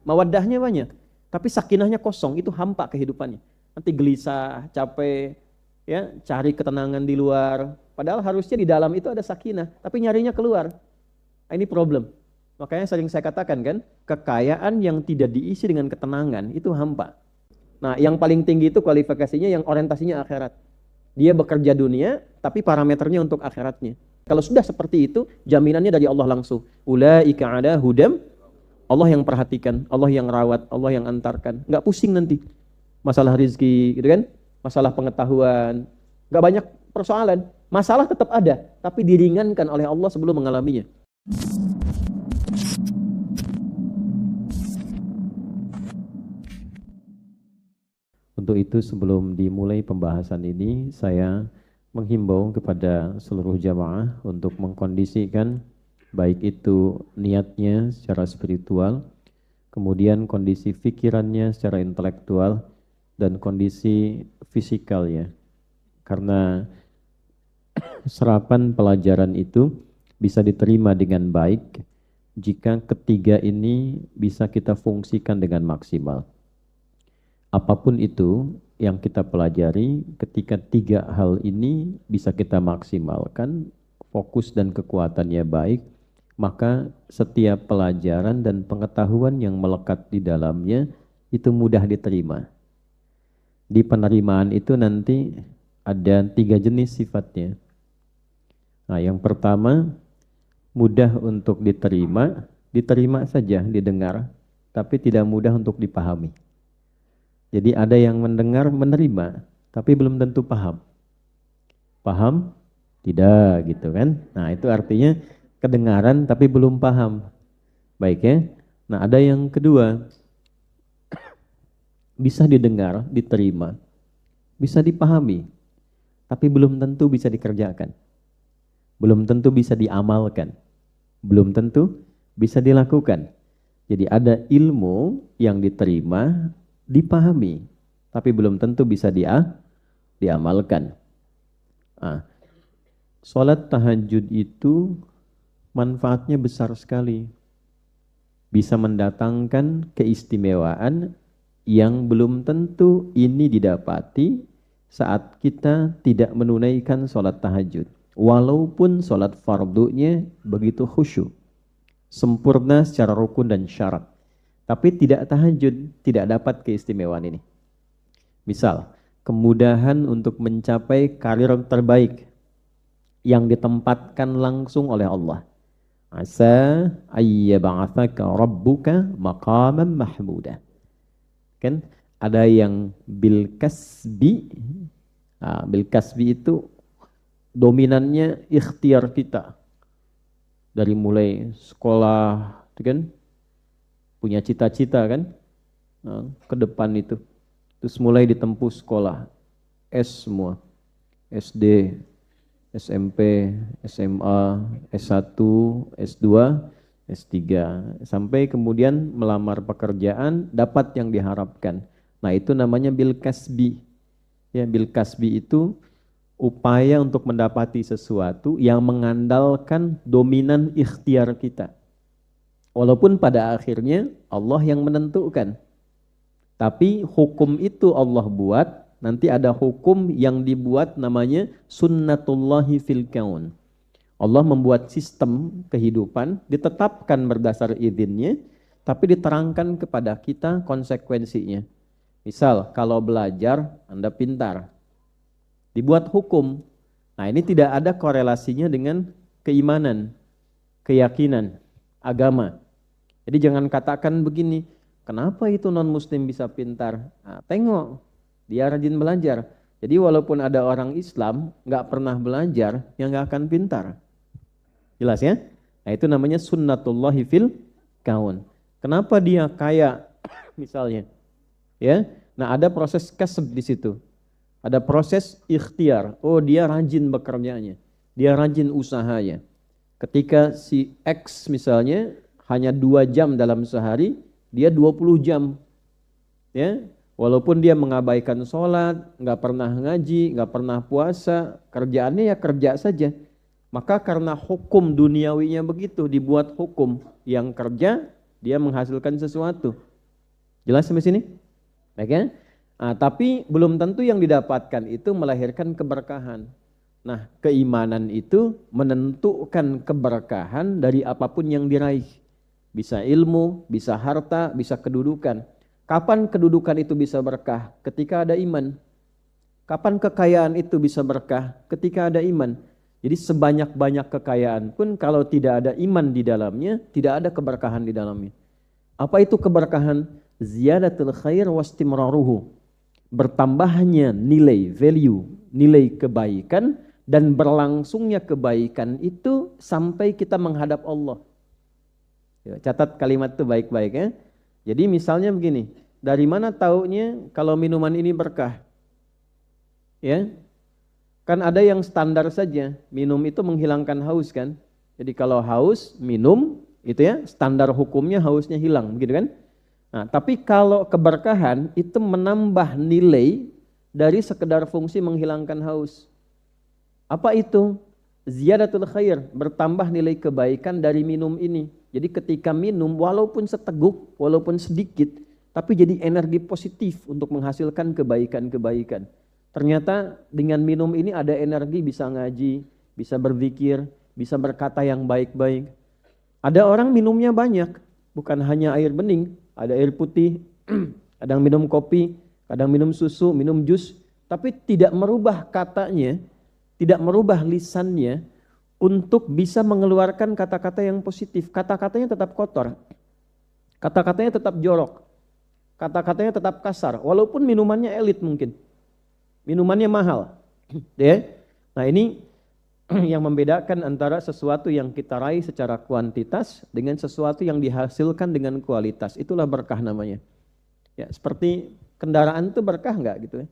Mawaddahnya banyak, tapi sakinahnya kosong, itu hampa kehidupannya. Nanti gelisah, capek, ya, cari ketenangan di luar. Padahal harusnya di dalam itu ada sakinah, tapi nyarinya keluar. Nah, ini problem. Makanya sering saya katakan kan, kekayaan yang tidak diisi dengan ketenangan itu hampa. Nah, yang paling tinggi itu kualifikasinya yang orientasinya akhirat. Dia bekerja dunia, tapi parameternya untuk akhiratnya. Kalau sudah seperti itu, jaminannya dari Allah langsung. Ulaika ala hudam. Allah yang perhatikan, Allah yang rawat, Allah yang antarkan. Nggak pusing nanti. Masalah rizki, gitu kan? Masalah pengetahuan. Nggak banyak persoalan. Masalah tetap ada, tapi diringankan oleh Allah sebelum mengalaminya. Untuk itu sebelum dimulai pembahasan ini, saya menghimbau kepada seluruh jamaah untuk mengkondisikan baik itu niatnya secara spiritual, kemudian kondisi pikirannya secara intelektual, dan kondisi fisikalnya. Karena serapan pelajaran itu bisa diterima dengan baik jika ketiga ini bisa kita fungsikan dengan maksimal. Apapun itu yang kita pelajari, ketika tiga hal ini bisa kita maksimalkan, fokus dan kekuatannya baik, maka setiap pelajaran dan pengetahuan yang melekat di dalamnya itu mudah diterima. Di penerimaan itu nanti ada 3 jenis sifatnya. Nah, yang pertama, mudah untuk diterima, diterima saja, didengar, tapi tidak mudah untuk dipahami. Jadi ada yang mendengar, menerima, tapi belum tentu paham. Paham? Tidak, gitu kan. Nah, itu artinya kedengaran tapi belum paham. Baik ya. Nah, ada yang kedua, bisa didengar, diterima, bisa dipahami, tapi belum tentu bisa dikerjakan. Belum tentu bisa diamalkan. Belum tentu bisa dilakukan. Jadi ada ilmu yang diterima, dipahami, tapi belum tentu bisa diamalkan. Nah, sholat tahajud itu manfaatnya besar sekali. Bisa mendatangkan keistimewaan yang belum tentu ini didapati saat kita tidak menunaikan sholat tahajud. Walaupun sholat fardunya begitu khusyuk, sempurna secara rukun dan syarat, tapi tidak tahajud, tidak dapat keistimewaan ini. Misal, kemudahan untuk mencapai karir terbaik yang ditempatkan langsung oleh Allah. Asa ayyab'atsaka rabbuka maqaman mahmuda. Kan ada yang bil kasbi. Nah, bil kasbi itu dominannya ikhtiar kita. Dari mulai sekolah, kan punya cita-cita kan, nah, ke depan itu. Terus mulai ditempuh sekolah, S semua, SD, SMP, SMA, S1, S2, S3, sampai kemudian melamar pekerjaan, dapat yang diharapkan. Nah, itu namanya bil kasbi. Ya, bil kasbi itu upaya untuk mendapati sesuatu yang mengandalkan dominan ikhtiar kita. Walaupun pada akhirnya Allah yang menentukan. Tapi hukum itu Allah buat, nanti ada hukum yang dibuat namanya sunnatullahi fil kaun. Allah membuat sistem kehidupan, ditetapkan berdasar izinnya, tapi diterangkan kepada kita konsekuensinya. Misal, kalau belajar, Anda pintar. Dibuat hukum. Nah, ini tidak ada korelasinya dengan keimanan, keyakinan, agama. Jadi jangan katakan begini, kenapa itu non-muslim bisa pintar? Nah, tengok, dia rajin belajar. Jadi walaupun ada orang Islam nggak pernah belajar, yang nggak akan pintar. Jelas ya? Nah, itu namanya sunnatullahi fil kaun. Kenapa dia kaya misalnya? Ya. Nah, ada proses kasb di situ. Ada proses ikhtiar. Oh, dia rajin bekerjanya. Dia rajin usahanya. Ketika si X misalnya hanya 2 jam dalam sehari, dia 20 jam. Ya. Walaupun dia mengabaikan sholat, nggak pernah ngaji, nggak pernah puasa, kerjaannya ya kerja saja. Maka karena hukum duniawinya begitu, dibuat hukum yang kerja, dia menghasilkan sesuatu. Jelas sampai sini? Baik ya? Nah, tapi belum tentu yang didapatkan itu melahirkan keberkahan. Nah, keimanan itu menentukan keberkahan dari apapun yang diraih. Bisa ilmu, bisa harta, bisa kedudukan. Kapan kedudukan itu bisa berkah? Ketika ada iman. Kapan kekayaan itu bisa berkah? Ketika ada iman. Jadi sebanyak-banyak kekayaan pun kalau tidak ada iman di dalamnya, tidak ada keberkahan di dalamnya. Apa itu keberkahan? Ziyadatul khair wastimraruhu. Bertambahnya nilai, value, nilai kebaikan dan berlangsungnya kebaikan itu sampai kita menghadap Allah. Catat kalimat itu baik-baik ya. Jadi misalnya begini, dari mana taunya kalau minuman ini berkah? Ya, kan ada yang standar saja, minum itu menghilangkan haus kan. Jadi kalau haus, minum, itu ya standar hukumnya hausnya hilang, begitu kan? Nah, tapi kalau keberkahan itu menambah nilai dari sekedar fungsi menghilangkan haus. Apa itu? Ziyadatul khair, bertambah nilai kebaikan dari minum ini. Jadi ketika minum, walaupun seteguk, walaupun sedikit, tapi jadi energi positif untuk menghasilkan kebaikan-kebaikan. Ternyata dengan minum ini ada energi bisa ngaji, bisa berzikir, bisa berkata yang baik-baik. Ada orang minumnya banyak, bukan hanya air bening, ada air putih, kadang minum kopi, kadang minum susu, minum jus, tapi tidak merubah katanya, tidak merubah lisannya untuk bisa mengeluarkan kata-kata yang positif. Kata-katanya tetap kotor, kata-katanya tetap jorok, kata-katanya tetap kasar, walaupun minumannya elit mungkin, minumannya mahal. Ya. Nah ini yang membedakan antara sesuatu yang kita raih secara kuantitas dengan sesuatu yang dihasilkan dengan kualitas. Itulah berkah namanya. Ya, seperti kendaraan itu berkah enggak gitu ya.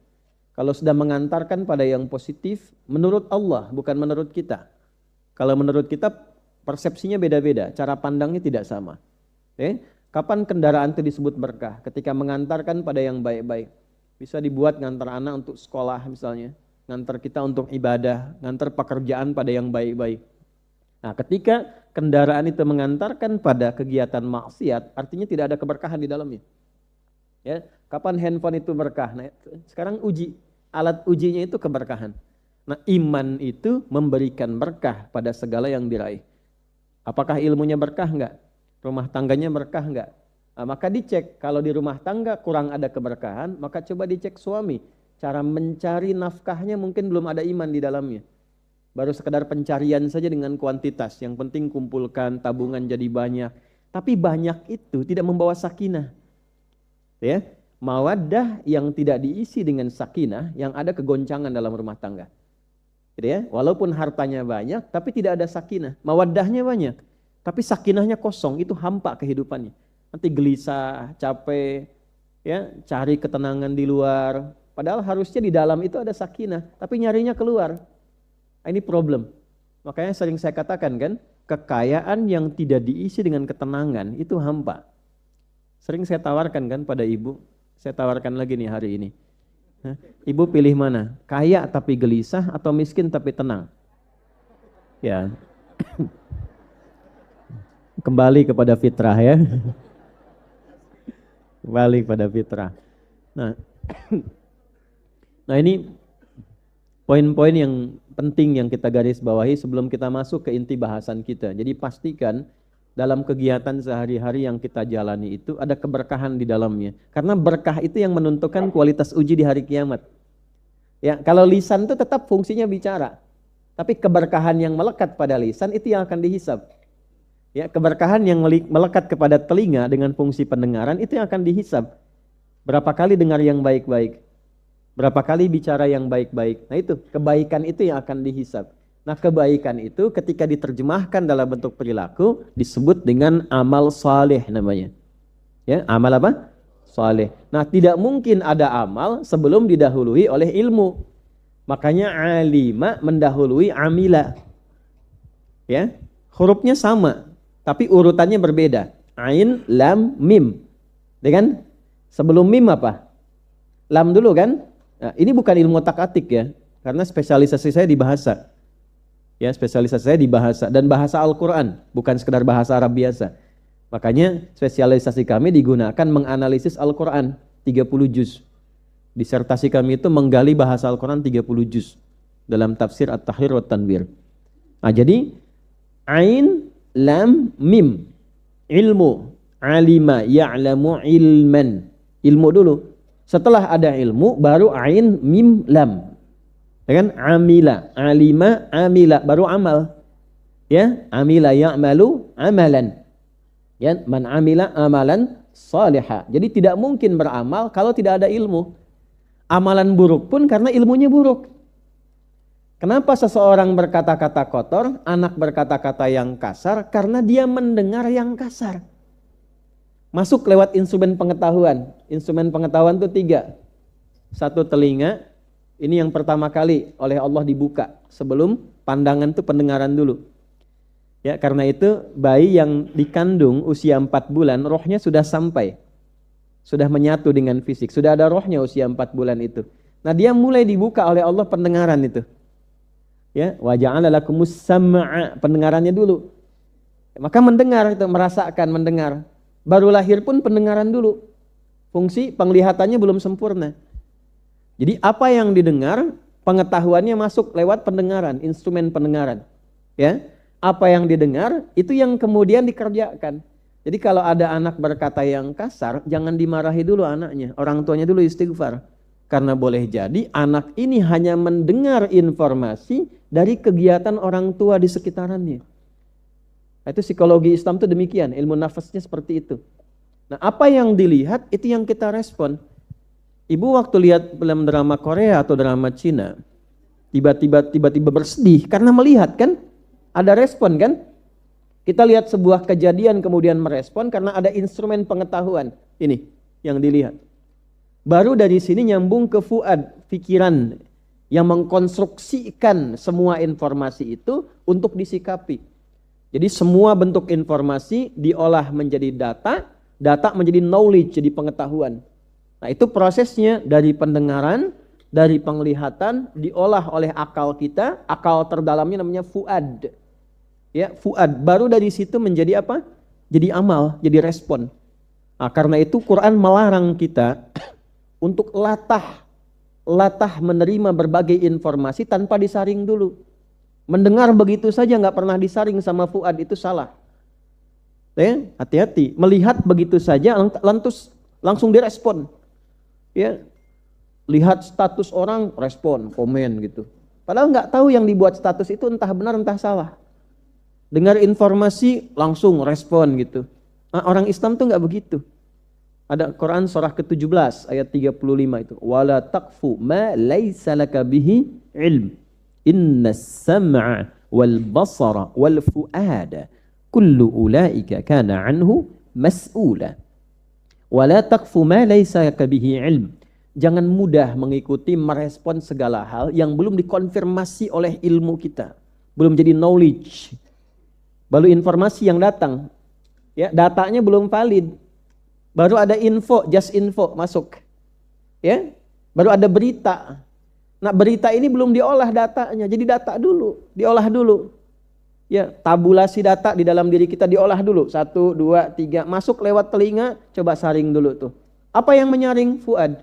Kalau sudah mengantarkan pada yang positif menurut Allah, bukan menurut kita. Kalau menurut kita persepsinya beda-beda, cara pandangnya tidak sama. Kapan kendaraan itu disebut berkah? Ketika mengantarkan pada yang baik-baik. Bisa dibuat ngantar anak untuk sekolah misalnya, ngantar kita untuk ibadah, ngantar pekerjaan pada yang baik-baik. Nah, ketika kendaraan itu mengantarkan pada kegiatan maksiat, artinya tidak ada keberkahan di dalamnya. Ya, kapan handphone itu berkah? Nah, sekarang uji, alat ujinya itu keberkahan. Nah, iman itu memberikan berkah pada segala yang diraih. Apakah ilmunya berkah enggak? Rumah tangganya berkah enggak? Nah, maka dicek, kalau di rumah tangga kurang ada keberkahan, maka coba dicek suami. Cara mencari nafkahnya mungkin belum ada iman di dalamnya. Baru sekedar pencarian saja dengan kuantitas. Yang penting kumpulkan, tabungan jadi banyak. Tapi banyak itu tidak membawa sakinah. Ya, mawaddah yang tidak diisi dengan sakinah, yang ada kegoncangan dalam rumah tangga. Gitu ya, walaupun hartanya banyak, tapi tidak ada sakinah. Mawaddahnya banyak, tapi sakinahnya kosong, itu hampa kehidupannya. Nanti gelisah, capek, ya, cari ketenangan di luar. Padahal harusnya di dalam itu ada sakinah, tapi nyarinya keluar. Nah, ini problem. Makanya sering saya katakan kan, kekayaan yang tidak diisi dengan ketenangan itu hampa. Sering saya tawarkan kan pada ibu, saya tawarkan lagi nih hari ini. Ibu pilih mana? Kaya tapi gelisah atau miskin tapi tenang? Ya. Kembali kepada fitrah ya. Kembali kepada fitrah. Nah ini poin-poin yang penting yang kita garis bawahi sebelum kita masuk ke inti bahasan kita. Jadi pastikan dalam kegiatan sehari-hari yang kita jalani itu ada keberkahan di dalamnya. Karena berkah itu yang menentukan kualitas uji di hari kiamat. Ya, kalau lisan itu tetap fungsinya bicara. Tapi keberkahan yang melekat pada lisan itu yang akan dihisab. Ya, keberkahan yang melekat kepada telinga dengan fungsi pendengaran itu yang akan dihisab. Berapa kali dengar yang baik-baik? Berapa kali bicara yang baik-baik? Nah itu, kebaikan itu yang akan dihisab. Nah kebaikan itu ketika diterjemahkan dalam bentuk perilaku disebut dengan amal saleh namanya. Ya, amal apa? Saleh. Nah tidak mungkin ada amal sebelum didahului oleh ilmu. Makanya alima mendahului amila. Ya, hurufnya sama, tapi urutannya berbeda. Ain, lam, mim. Dengan sebelum mim apa? Lam dulu kan? Nah, ini bukan ilmu otak-atik ya, karena spesialisasi saya di bahasa. Ya, spesialisasi saya di bahasa dan bahasa Al-Quran, bukan sekedar bahasa Arab biasa. Makanya spesialisasi kami digunakan menganalisis Al-Quran 30 juz. Disertasi kami itu menggali bahasa Al-Quran 30 juz dalam tafsir At-Tahrir wa Tanwir. Nah, jadi ain, lam, mim. Ilmu, alima, ya'lamu, ilman. Ilmu dulu. Setelah ada ilmu baru ain, mim, lam. Ya kan? Amila, alima, amila, baru amal. Ya, amila ya'malu amalan. Ya, man amila amalan salihah. Jadi tidak mungkin beramal kalau tidak ada ilmu. Amalan buruk pun karena ilmunya buruk. Kenapa seseorang berkata-kata kotor, anak berkata-kata yang kasar? Karena dia mendengar yang kasar. Masuk lewat instrumen pengetahuan. Instrumen pengetahuan itu 3. 1 telinga. Ini yang pertama kali oleh Allah dibuka. Sebelum pandangan itu pendengaran dulu. Ya, karena itu bayi yang dikandung usia 4 bulan, rohnya sudah sampai. Sudah menyatu dengan fisik. Sudah ada rohnya usia 4 bulan itu. Nah dia mulai dibuka oleh Allah pendengaran itu. Ya, wa ja'ala lakumus sam'a, pendengarannya dulu. Maka mendengar itu, merasakan mendengar. Baru lahir pun pendengaran dulu. Fungsi penglihatannya belum sempurna. Jadi apa yang didengar, pengetahuannya masuk lewat pendengaran, instrumen pendengaran. Ya, apa yang didengar itu yang kemudian dikerjakan. Jadi kalau ada anak berkata yang kasar, jangan dimarahi dulu anaknya, orang tuanya dulu istighfar. Karena boleh jadi anak ini hanya mendengar informasi dari kegiatan orang tua di sekitarannya. Itu psikologi Islam itu demikian, ilmu nafasnya seperti itu. Nah, apa yang dilihat itu yang kita respon. Ibu waktu lihat film drama Korea atau drama Cina, tiba-tiba bersedih karena melihat kan, ada respon kan? Kita lihat sebuah kejadian kemudian merespon karena ada instrumen pengetahuan. Ini yang dilihat. Baru dari sini nyambung ke fuad, pikiran yang mengkonstruksikan semua informasi itu untuk disikapi. Jadi semua bentuk informasi diolah menjadi data, data menjadi knowledge, jadi pengetahuan. Nah, itu prosesnya dari pendengaran, dari penglihatan, diolah oleh akal kita, akal terdalamnya namanya fuad. Ya, fuad. Baru dari situ menjadi apa? Jadi amal, jadi respon. Nah, karena itu Quran melarang kita untuk latah menerima berbagai informasi tanpa disaring dulu. Mendengar begitu saja nggak pernah disaring sama fuad itu salah. Ya, hati-hati. Melihat begitu saja langsung direspon. Ya, lihat status orang, respon, komen gitu. Padahal nggak tahu yang dibuat status itu entah benar entah salah. Dengar informasi langsung respon gitu. Nah, orang Islam tuh nggak begitu. Ada Quran surah ke-17 ayat 35 itu. Wala taqfu ma laisa laka bihi ilm. Innas sam'a wal basara wal fuada kullu ulaika kana anhu mas'ula. Wala taqfu ma laisa laka bihi ilm. Jangan mudah mengikuti merespon segala hal yang belum dikonfirmasi oleh ilmu kita. Belum jadi knowledge. Baru informasi yang datang. Ya, datanya belum valid. Baru ada info, just info masuk. Ya, baru ada berita. Nah, berita ini belum diolah datanya, jadi data dulu, diolah dulu. Ya, tabulasi data di dalam diri kita diolah dulu. 1, 2, 3, masuk lewat telinga, coba saring dulu tuh. Apa yang menyaring? Fuad.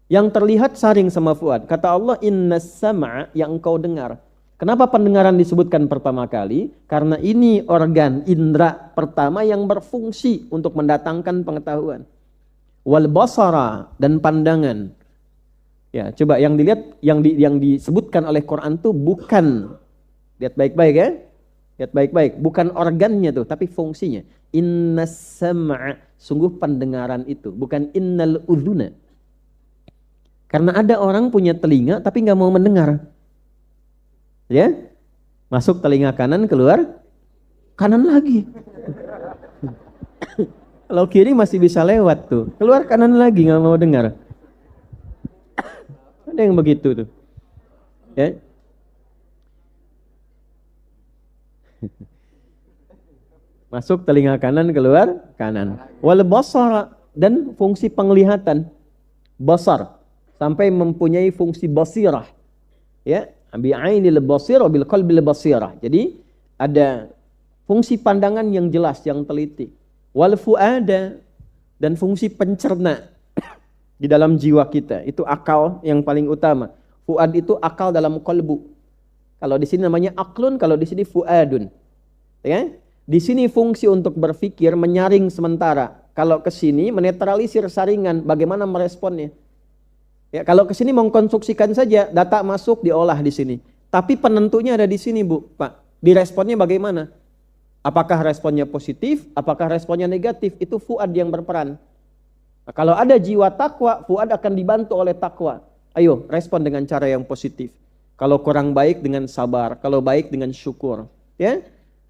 Yang terlihat saring sama fuad. Kata Allah, innas sam'a, yang engkau dengar. Kenapa pendengaran disebutkan pertama kali? Karena ini organ indera pertama yang berfungsi untuk mendatangkan pengetahuan. Wal basara, dan pandangan. Ya, coba yang dilihat, yang disebutkan oleh Quran tuh bukan, lihat baik-baik ya. Lihat baik-baik, bukan organnya tuh, tapi fungsinya. Innas sam'a, sungguh pendengaran itu, bukan innal udhuna. Karena ada orang punya telinga tapi nggak mau mendengar. Ya, masuk telinga kanan, keluar kanan lagi. Kalau kiri masih bisa lewat tuh, keluar kanan lagi nggak mau dengar. Ada yang begitu tuh. Ya. Masuk telinga kanan, keluar kanan. Wal basara, dan fungsi penglihatan. Basar, sampai mempunyai fungsi basirah. Ya. Bi'ainil basirah bil qalbil basirah. Jadi ada fungsi pandangan yang jelas, yang teliti. Wal fuada, dan fungsi pencerna di dalam jiwa kita. Itu akal yang paling utama. Fuad itu akal dalam qalbu. Kalau di sini namanya aklun, kalau di sini fuadun. Ya? Di sini fungsi untuk berpikir, menyaring sementara. Kalau ke sini menetralisir saringan, bagaimana meresponnya? Ya, kalau ke sini mengkonstruksikan saja, data masuk diolah di sini. Tapi penentunya ada di sini, Bu, Pak. Diresponnya bagaimana? Apakah responnya positif? Apakah responnya negatif? Itu fuad yang berperan. Nah, kalau ada jiwa takwa, fuad akan dibantu oleh takwa. Ayo, respon dengan cara yang positif. Kalau kurang baik dengan sabar, kalau baik dengan syukur. Ya.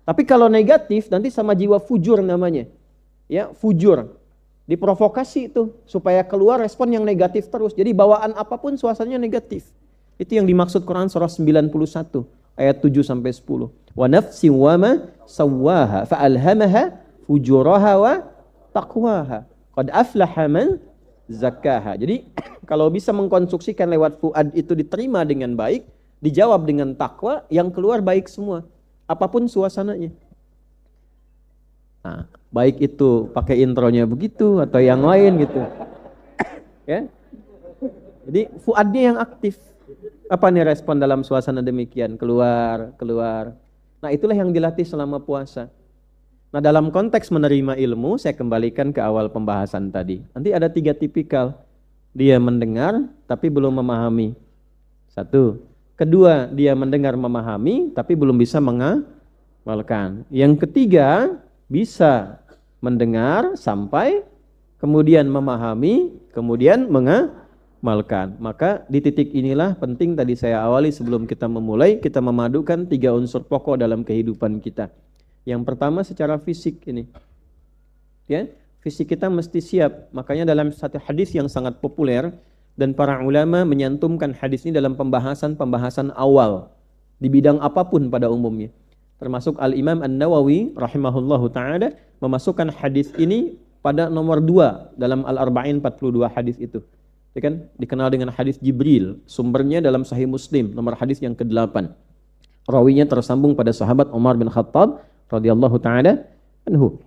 Tapi kalau negatif, nanti sama jiwa fujur namanya. Ya, fujur. Diprovokasi itu supaya keluar respon yang negatif terus. Jadi bawaan apapun suasananya negatif. Itu yang dimaksud Quran surah 91 ayat 7 sampai 10. Wa nafsi wa ma sawwaha fa'alhamaha fujuraha wa taqwaha. Qad aflaha man zakkaha. Jadi kalau bisa mengkonstruksikan lewat fuad itu diterima dengan baik, dijawab dengan takwa, yang keluar baik semua. Apapun suasananya. Nah, baik itu pakai intronya begitu atau yang lain gitu. Ya. Jadi fuadnya yang aktif. Apa nih respon dalam suasana demikian? Keluar. Nah, itulah yang dilatih selama puasa. Nah, dalam konteks menerima ilmu, saya kembalikan ke awal pembahasan tadi. Nanti ada 3 tipikal. dia mendengar tapi belum memahami. Satu. Kedua, dia mendengar memahami tapi belum bisa mengamalkan. Yang ketiga, bisa mendengar sampai kemudian memahami, kemudian mengamalkan. Maka di titik inilah penting tadi saya awali sebelum kita memulai, kita memadukan 3 unsur pokok dalam kehidupan kita. Yang pertama secara fisik ini. Ya, fisik kita mesti siap. Makanya dalam satu hadis yang sangat populer dan para ulama menyantumkan hadis ini dalam pembahasan awal di bidang apapun pada umumnya. Termasuk Al-Imam An-Nawawi rahimahullahu ta'ala memasukkan hadis ini pada nomor 2 dalam Al-Arba'in 42 hadis itu. Ya kan? Dikenal dengan hadis Jibril. Sumbernya dalam Sahih Muslim, nomor hadis yang ke-8. Rawinya tersambung pada sahabat Umar bin Khattab radhiyallahu ta'ala anhu.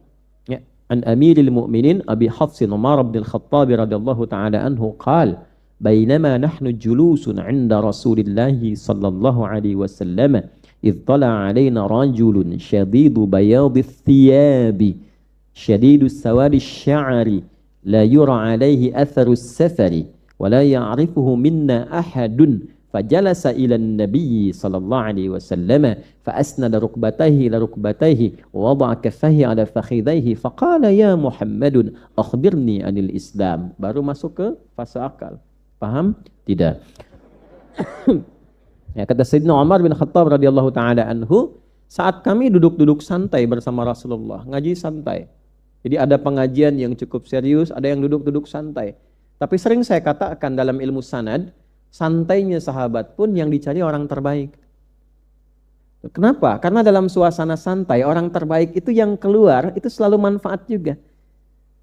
Ya. An Amiril Mu'minin Abi Hafsin Umar bin Khattab radhiyallahu ta'ala anhu qala bainama nahnu julusun 'inda Rasulillah sallallahu alaihi wasallam idh tala 'alaina rajulun shadidu bayadith thiyabi shadidu sawadi sya'ri la yura 'alaihi atharu as-safari wa la ya'rifuhu minna ahadun fajalasa ila an-nabiy sallallahu alaihi wasallam فأسند ركبتيه إلى ركبتيه ووضع كفيه على فخذيه فقال يا محمد أخبرني عن الإسلام. Baru masuk ke fase akal. Paham? Tidak. Ya, kata Sayyidina Umar bin Khattab radhiyallahu taala anhu, saat kami duduk-duduk santai bersama Rasulullah, ngaji santai. Jadi ada pengajian yang cukup serius, ada yang duduk-duduk santai. Tapi sering saya katakan dalam ilmu sanad, santainya sahabat pun yang dicari orang terbaik. Kenapa? Karena dalam suasana santai, orang terbaik itu yang keluar, itu selalu manfaat juga.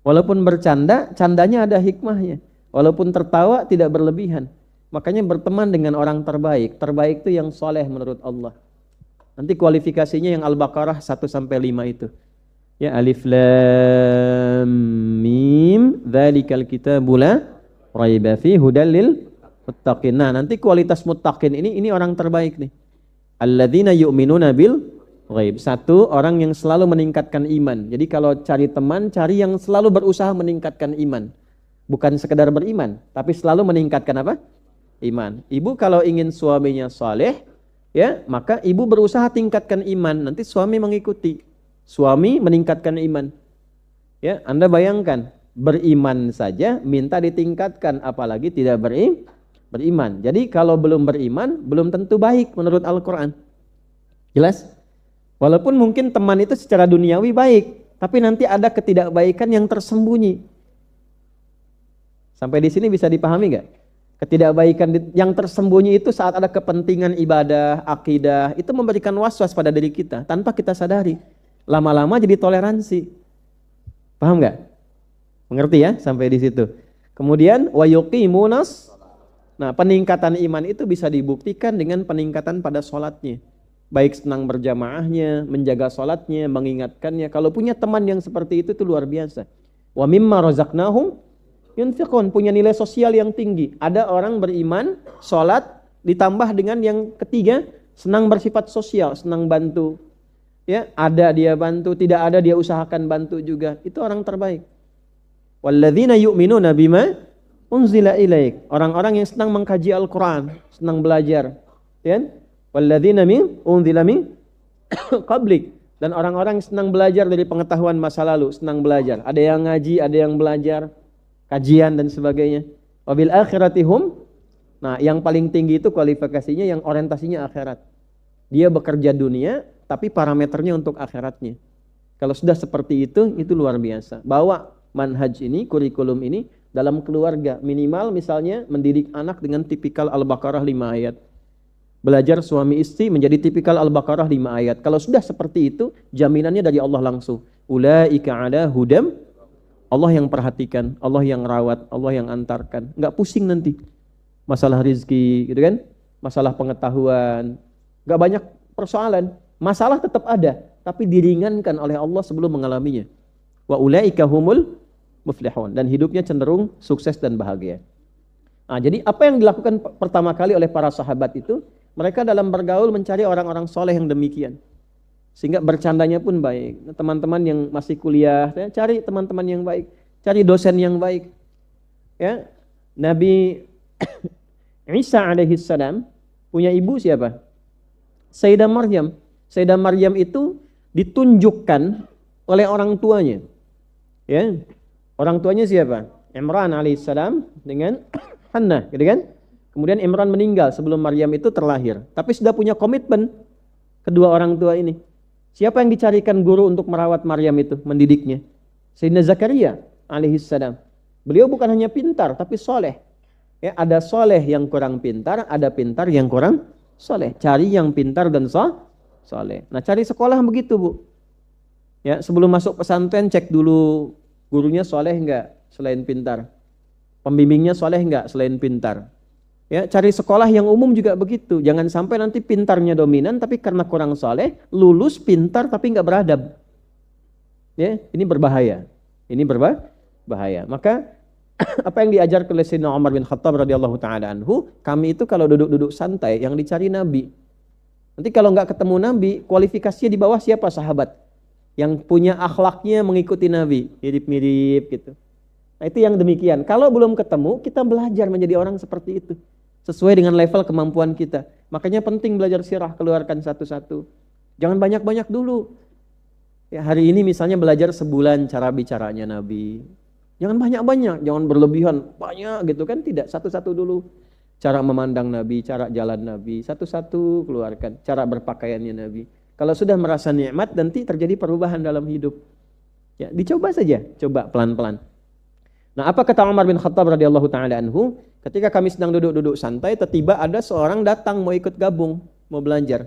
Walaupun bercanda, candanya ada hikmahnya. Walaupun tertawa, tidak berlebihan. Makanya berteman dengan orang terbaik. Terbaik itu yang soleh menurut Allah. Nanti kualifikasinya yang Al-Baqarah 1-5 itu. Ya, alif lam mim, dzalikal kitabu la raiba fihi hudal lil muttaqin. Nah, nanti kualitas muttaqin ini orang terbaik nih. Alladzina yu'minuna bil ghaib. Satu, orang yang selalu meningkatkan iman. Jadi kalau cari teman, cari yang selalu berusaha meningkatkan iman. Bukan sekedar beriman, tapi selalu meningkatkan apa? Iman. Ibu kalau ingin suaminya saleh, ya, maka ibu berusaha tingkatkan iman. Nanti suami mengikuti. Suami meningkatkan iman. Ya, Anda bayangkan, beriman saja minta ditingkatkan, apalagi tidak beriman. Jadi kalau belum beriman, belum tentu baik menurut Al-Quran. Jelas? Walaupun mungkin teman itu secara duniawi baik, tapi nanti ada ketidakbaikan yang tersembunyi. Sampai di sini bisa dipahami nggak? Ketidakbaikan yang tersembunyi itu saat ada kepentingan ibadah, akidah, itu memberikan was-was pada diri kita tanpa kita sadari. Lama-lama jadi toleransi. Paham nggak? Mengerti ya sampai di situ. Kemudian wa yuqimunas. Nah, peningkatan iman itu bisa dibuktikan dengan peningkatan pada sholatnya. Baik senang berjamaahnya, menjaga sholatnya, mengingatkannya. Kalau punya teman yang seperti itu luar biasa. Wa mimma razaqnahum yunfiqun, punya nilai sosial yang tinggi. Ada orang beriman, sholat, ditambah dengan yang ketiga, senang bersifat sosial, senang bantu. Ya, ada dia bantu, tidak ada dia usahakan bantu juga. Itu orang terbaik. Walladzina yu'minuna bima unzila ilaik, orang-orang yang senang mengkaji Al-Quran, senang belajar, ya. Walladzina min unzila min qablik, dan orang-orang yang senang belajar dari pengetahuan masa lalu, senang belajar. Ada yang ngaji, ada yang belajar kajian dan sebagainya. Wabil akhiratihum, nah yang paling tinggi itu kualifikasinya yang orientasinya akhirat. Dia bekerja dunia, tapi parameternya untuk akhiratnya. Kalau sudah seperti itu luar biasa. Bawa manhaj ini, kurikulum ini dalam keluarga, minimal misalnya mendidik anak dengan tipikal Al-Baqarah 5 ayat. Belajar suami istri menjadi tipikal Al-Baqarah 5 ayat. Kalau sudah seperti itu, jaminannya dari Allah langsung. Ulaika ala hudam, Allah yang perhatikan, Allah yang rawat, Allah yang antarkan. Enggak pusing nanti. Masalah rizki, gitu kan? Masalah pengetahuan. Enggak banyak persoalan. Masalah tetap ada, tapi diringankan oleh Allah sebelum mengalaminya. Wa ulaika humul muflihun, dan hidupnya cenderung sukses dan bahagia. Nah, jadi apa yang dilakukan pertama kali oleh para sahabat itu, mereka dalam bergaul mencari orang-orang soleh yang demikian. Sehingga bercandanya pun baik. Nah, teman-teman yang masih kuliah, cari teman-teman yang baik, cari dosen yang baik. Ya, Nabi Isa alaihissalam punya ibu siapa? Sayyidah Maryam. Sayyidah Maryam itu ditunjukkan oleh orang tuanya. Ya. Orang tuanya siapa? Imran alaihissalam dengan Hannah, gitu kan? Kemudian Imran meninggal sebelum Maryam itu terlahir. Tapi sudah punya komitmen kedua orang tua ini. Siapa yang dicarikan guru untuk merawat Maryam itu, mendidiknya? Sayyidina Zakaria alaihissalam. Beliau bukan hanya pintar, tapi soleh. Ya, ada soleh yang kurang pintar, ada pintar yang kurang soleh. Cari yang pintar dan soleh. Nah, cari sekolah begitu, Bu. Ya, sebelum masuk pesantren cek dulu gurunya soleh enggak selain pintar. Pembimbingnya soleh enggak selain pintar. Ya, cari sekolah yang umum juga begitu. Jangan sampai nanti pintarnya dominan tapi karena kurang soleh, lulus pintar tapi enggak beradab. Ya, ini berbahaya. Ini berbahaya. Maka apa yang diajarkan oleh Sayyidina Umar bin Khattab radhiyallahu taala anhu, kami itu kalau duduk-duduk santai yang dicari Nabi. Nanti kalau enggak ketemu Nabi, kualifikasinya di bawah siapa sahabat? Yang punya akhlaknya mengikuti Nabi, mirip-mirip gitu. Nah, itu yang demikian. Kalau belum ketemu, kita belajar menjadi orang seperti itu. Sesuai dengan level kemampuan kita. Makanya penting belajar sirah, keluarkan satu-satu. Jangan banyak-banyak dulu. Ya, hari ini misalnya belajar sebulan cara bicaranya Nabi. Jangan banyak-banyak, jangan berlebihan, banyak gitu kan, tidak. Satu-satu dulu. Cara memandang Nabi, cara jalan Nabi, satu-satu keluarkan. Cara berpakaiannya Nabi. Kalau sudah merasa nikmat, nanti terjadi perubahan dalam hidup. Ya, dicoba saja, coba pelan-pelan. Nah, apa kata Umar bin Khattab radhiyallahu taala anhu? Ketika kami sedang duduk-duduk santai, tiba-tiba ada seorang datang mau ikut gabung, mau belajar.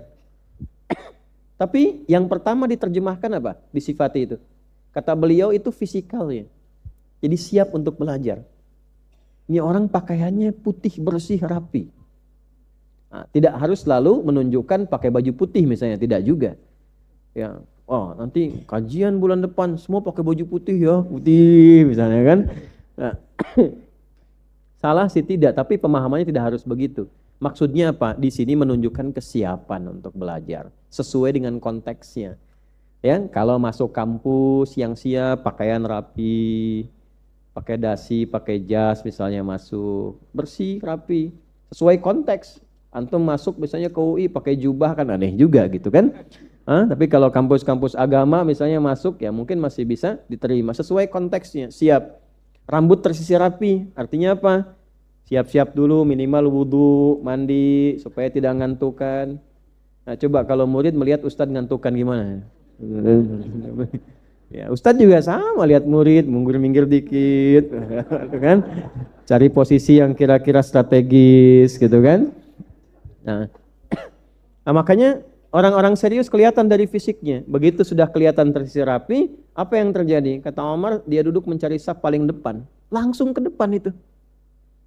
Tapi yang pertama diterjemahkan apa? Disifati itu. Kata beliau itu fisikalnya. Jadi siap untuk belajar. Ini orang pakaiannya putih, bersih, rapi. Nah, tidak harus selalu menunjukkan pakai baju putih misalnya, tidak juga. Ya, oh nanti kajian bulan depan semua pakai baju putih ya, putih misalnya kan. Nah, salah sih tidak, tapi pemahamannya tidak harus begitu. Maksudnya apa? Di sini menunjukkan kesiapan untuk belajar sesuai dengan konteksnya. Ya, kalau masuk kampus yang siap, pakaian rapi, pakai dasi, pakai jas misalnya masuk, bersih, rapi, sesuai konteks. Antum masuk misalnya ke UI pakai jubah kan aneh juga gitu kan. Tapi kalau kampus-kampus agama misalnya masuk ya mungkin masih bisa diterima sesuai konteksnya, siap. Rambut tersisir rapi, artinya apa? Siap-siap dulu minimal wudu, mandi supaya tidak ngantukan. Nah, coba kalau murid melihat ustadz ngantukan gimana? Ya, ustadz juga sama lihat murid minggir dikit, kan? Cari posisi yang kira-kira strategis, gitu kan? Nah, makanya orang-orang serius kelihatan dari fisiknya. Begitu sudah kelihatan tersisir rapi, apa yang terjadi? Kata Omar, dia duduk mencari saf paling depan, langsung ke depan itu.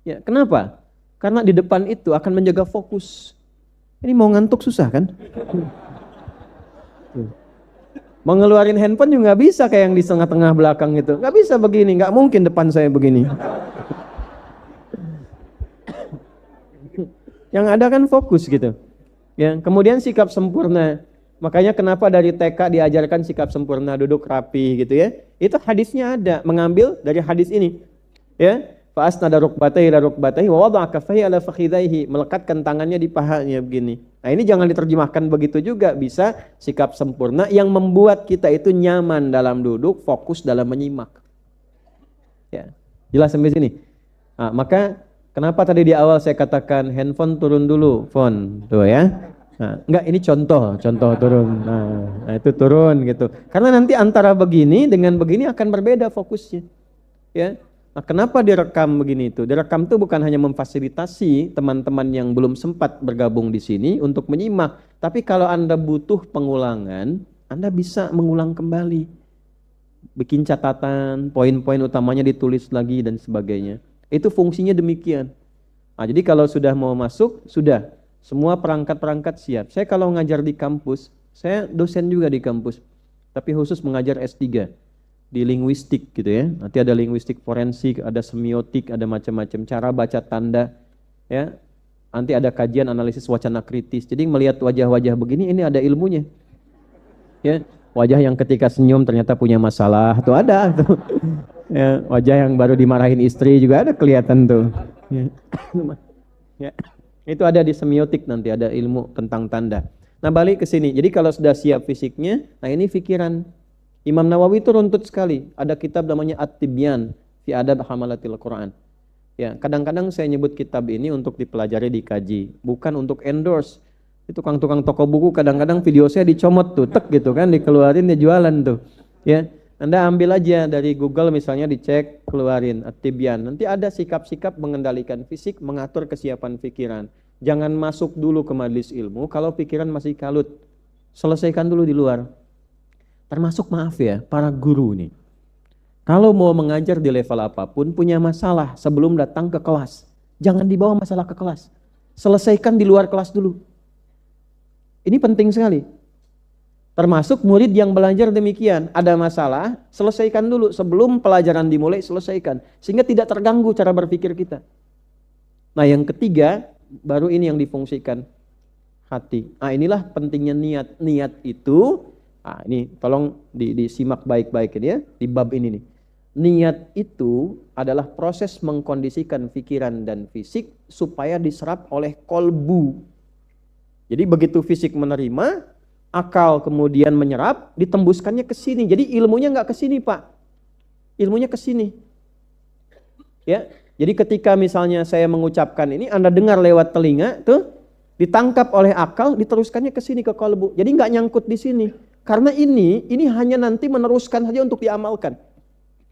Ya, kenapa? Karena di depan itu akan menjaga fokus. Ini mau ngantuk susah kan? Mau ngeluarin handphone juga nggak bisa kayak yang di tengah-tengah belakang itu. Nggak bisa begini, nggak mungkin depan saya begini. Yang ada kan fokus gitu. Ya, kemudian sikap sempurna. Makanya kenapa dari TK diajarkan sikap sempurna, duduk rapi gitu ya. Itu hadisnya ada, mengambil dari hadis ini. Ya, fa'asnada rukbatayhi ila rukbatayhi wa wada'a kaffayhi ala fakhidhaihi, melekatkan tangannya di pahanya begini. Nah, ini jangan diterjemahkan begitu juga, bisa sikap sempurna yang membuat kita itu nyaman dalam duduk, fokus dalam menyimak. Ya, jelas sampai sini. Nah, maka kenapa tadi di awal saya katakan handphone turun dulu, phone, tuh ya. Nah, enggak, ini contoh turun. Nah, itu turun gitu. Karena nanti antara begini dengan begini akan berbeda fokusnya. Ya. Nah, kenapa direkam begini itu? Direkam itu bukan hanya memfasilitasi teman-teman yang belum sempat bergabung di sini untuk menyimak, tapi kalau Anda butuh pengulangan, Anda bisa mengulang kembali. Bikin catatan, poin-poin utamanya ditulis lagi dan sebagainya. Itu fungsinya demikian. Nah, jadi kalau sudah mau masuk, sudah semua perangkat-perangkat siap. Saya kalau ngajar di kampus, saya dosen juga di kampus, tapi khusus mengajar S3 di linguistik gitu ya. Nanti ada linguistik forensik, ada semiotik, ada macam-macam cara baca tanda ya. Nanti ada kajian analisis wacana kritis. Jadi melihat wajah-wajah begini ini ada ilmunya. Ya. Wajah yang ketika senyum ternyata punya masalah, tuh ada tuh. Ya, wajah yang baru dimarahin istri juga ada kelihatan tuh. Ya. Ya. Itu ada di semiotik, nanti ada ilmu tentang tanda. Nah, balik ke sini. Jadi kalau sudah siap fisiknya, nah ini pikiran. Imam Nawawi itu runtut sekali. Ada kitab namanya At-Tibyan fi Adab Hamalatil Quran. Ya, kadang-kadang saya nyebut kitab ini untuk dipelajari, dikaji, bukan untuk endorse. Itu tukang-tukang toko buku kadang-kadang video saya dicomot tuh, tek gitu kan, dikeluarin, dia jualan tuh. Ya, Anda ambil aja dari Google misalnya, dicek, keluarin At-Tibyan. Nanti ada sikap-sikap mengendalikan fisik, mengatur kesiapan pikiran. Jangan masuk dulu ke majelis ilmu kalau pikiran masih kalut. Selesaikan dulu di luar. Termasuk maaf ya, para guru nih. Kalau mau mengajar di level apapun, punya masalah sebelum datang ke kelas. Jangan dibawa masalah ke kelas. Selesaikan di luar kelas dulu. Ini penting sekali. Termasuk murid yang belajar demikian. Ada masalah, selesaikan dulu. Sebelum pelajaran dimulai, selesaikan. Sehingga tidak terganggu cara berpikir kita. Nah, yang ketiga, baru ini yang difungsikan. Hati. Nah, inilah pentingnya niat. Niat itu, nah ini tolong disimak baik-baik ini ya, di bab ini nih. Niat itu adalah proses mengkondisikan pikiran dan fisik supaya diserap oleh kolbu. Jadi begitu fisik menerima, akal kemudian menyerap, ditembuskannya ke sini. Jadi ilmunya nggak ke sini, Pak. Ilmunya ke sini. Ya. Jadi ketika misalnya saya mengucapkan ini, Anda dengar lewat telinga, tuh ditangkap oleh akal, diteruskannya ke sini, ke kolbu. Jadi nggak nyangkut di sini. Karena ini hanya nanti meneruskan saja untuk diamalkan.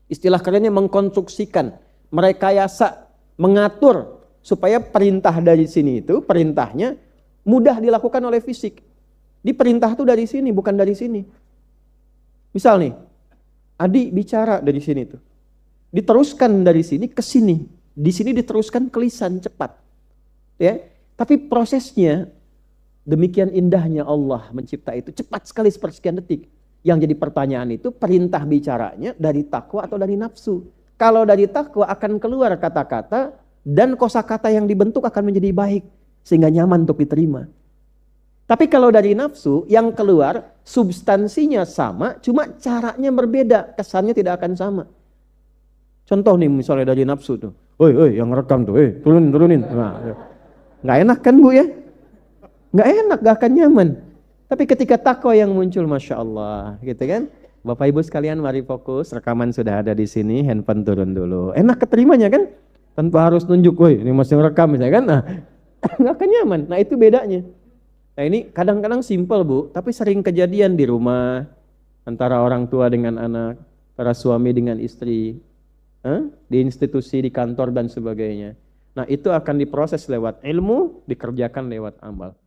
Istilah kerennya mengkonstruksikan, merekayasa, mengatur supaya perintah dari sini itu, perintahnya mudah dilakukan oleh fisik. Di perintah itu dari sini, bukan dari sini. Misal nih, Adi bicara dari sini tuh. Diteruskan dari sini ke sini. Di sini diteruskan ke lisan cepat. Ya. Tapi prosesnya demikian indahnya Allah mencipta itu cepat sekali sepersekian detik. Yang jadi pertanyaan itu perintah bicaranya dari takwa atau dari nafsu. Kalau dari takwa akan keluar kata-kata dan kosakata yang dibentuk akan menjadi baik sehingga nyaman untuk diterima. Tapi kalau dari nafsu yang keluar substansinya sama, cuma caranya berbeda, kesannya tidak akan sama. Contoh nih misalnya dari nafsu tuh, oi yang rekam tuh, turunin. Nah, nggak enak kan Bu ya? Nggak enak, nggak akan nyaman. Tapi ketika takwa yang muncul, Masya Allah, gitu kan? Bapak Ibu sekalian mari fokus, rekaman sudah ada di sini, handphone turun dulu. Enak keterimanya kan? Tanpa harus nunjuk, woi ini masih rekam misalnya kan? Nah, nggak akan nyaman. Nah itu bedanya. Nah ini kadang-kadang simpel Bu, tapi sering kejadian di rumah, antara orang tua dengan anak, para suami dengan istri, di institusi, di kantor dan sebagainya. Nah itu akan diproses lewat ilmu, dikerjakan lewat amal.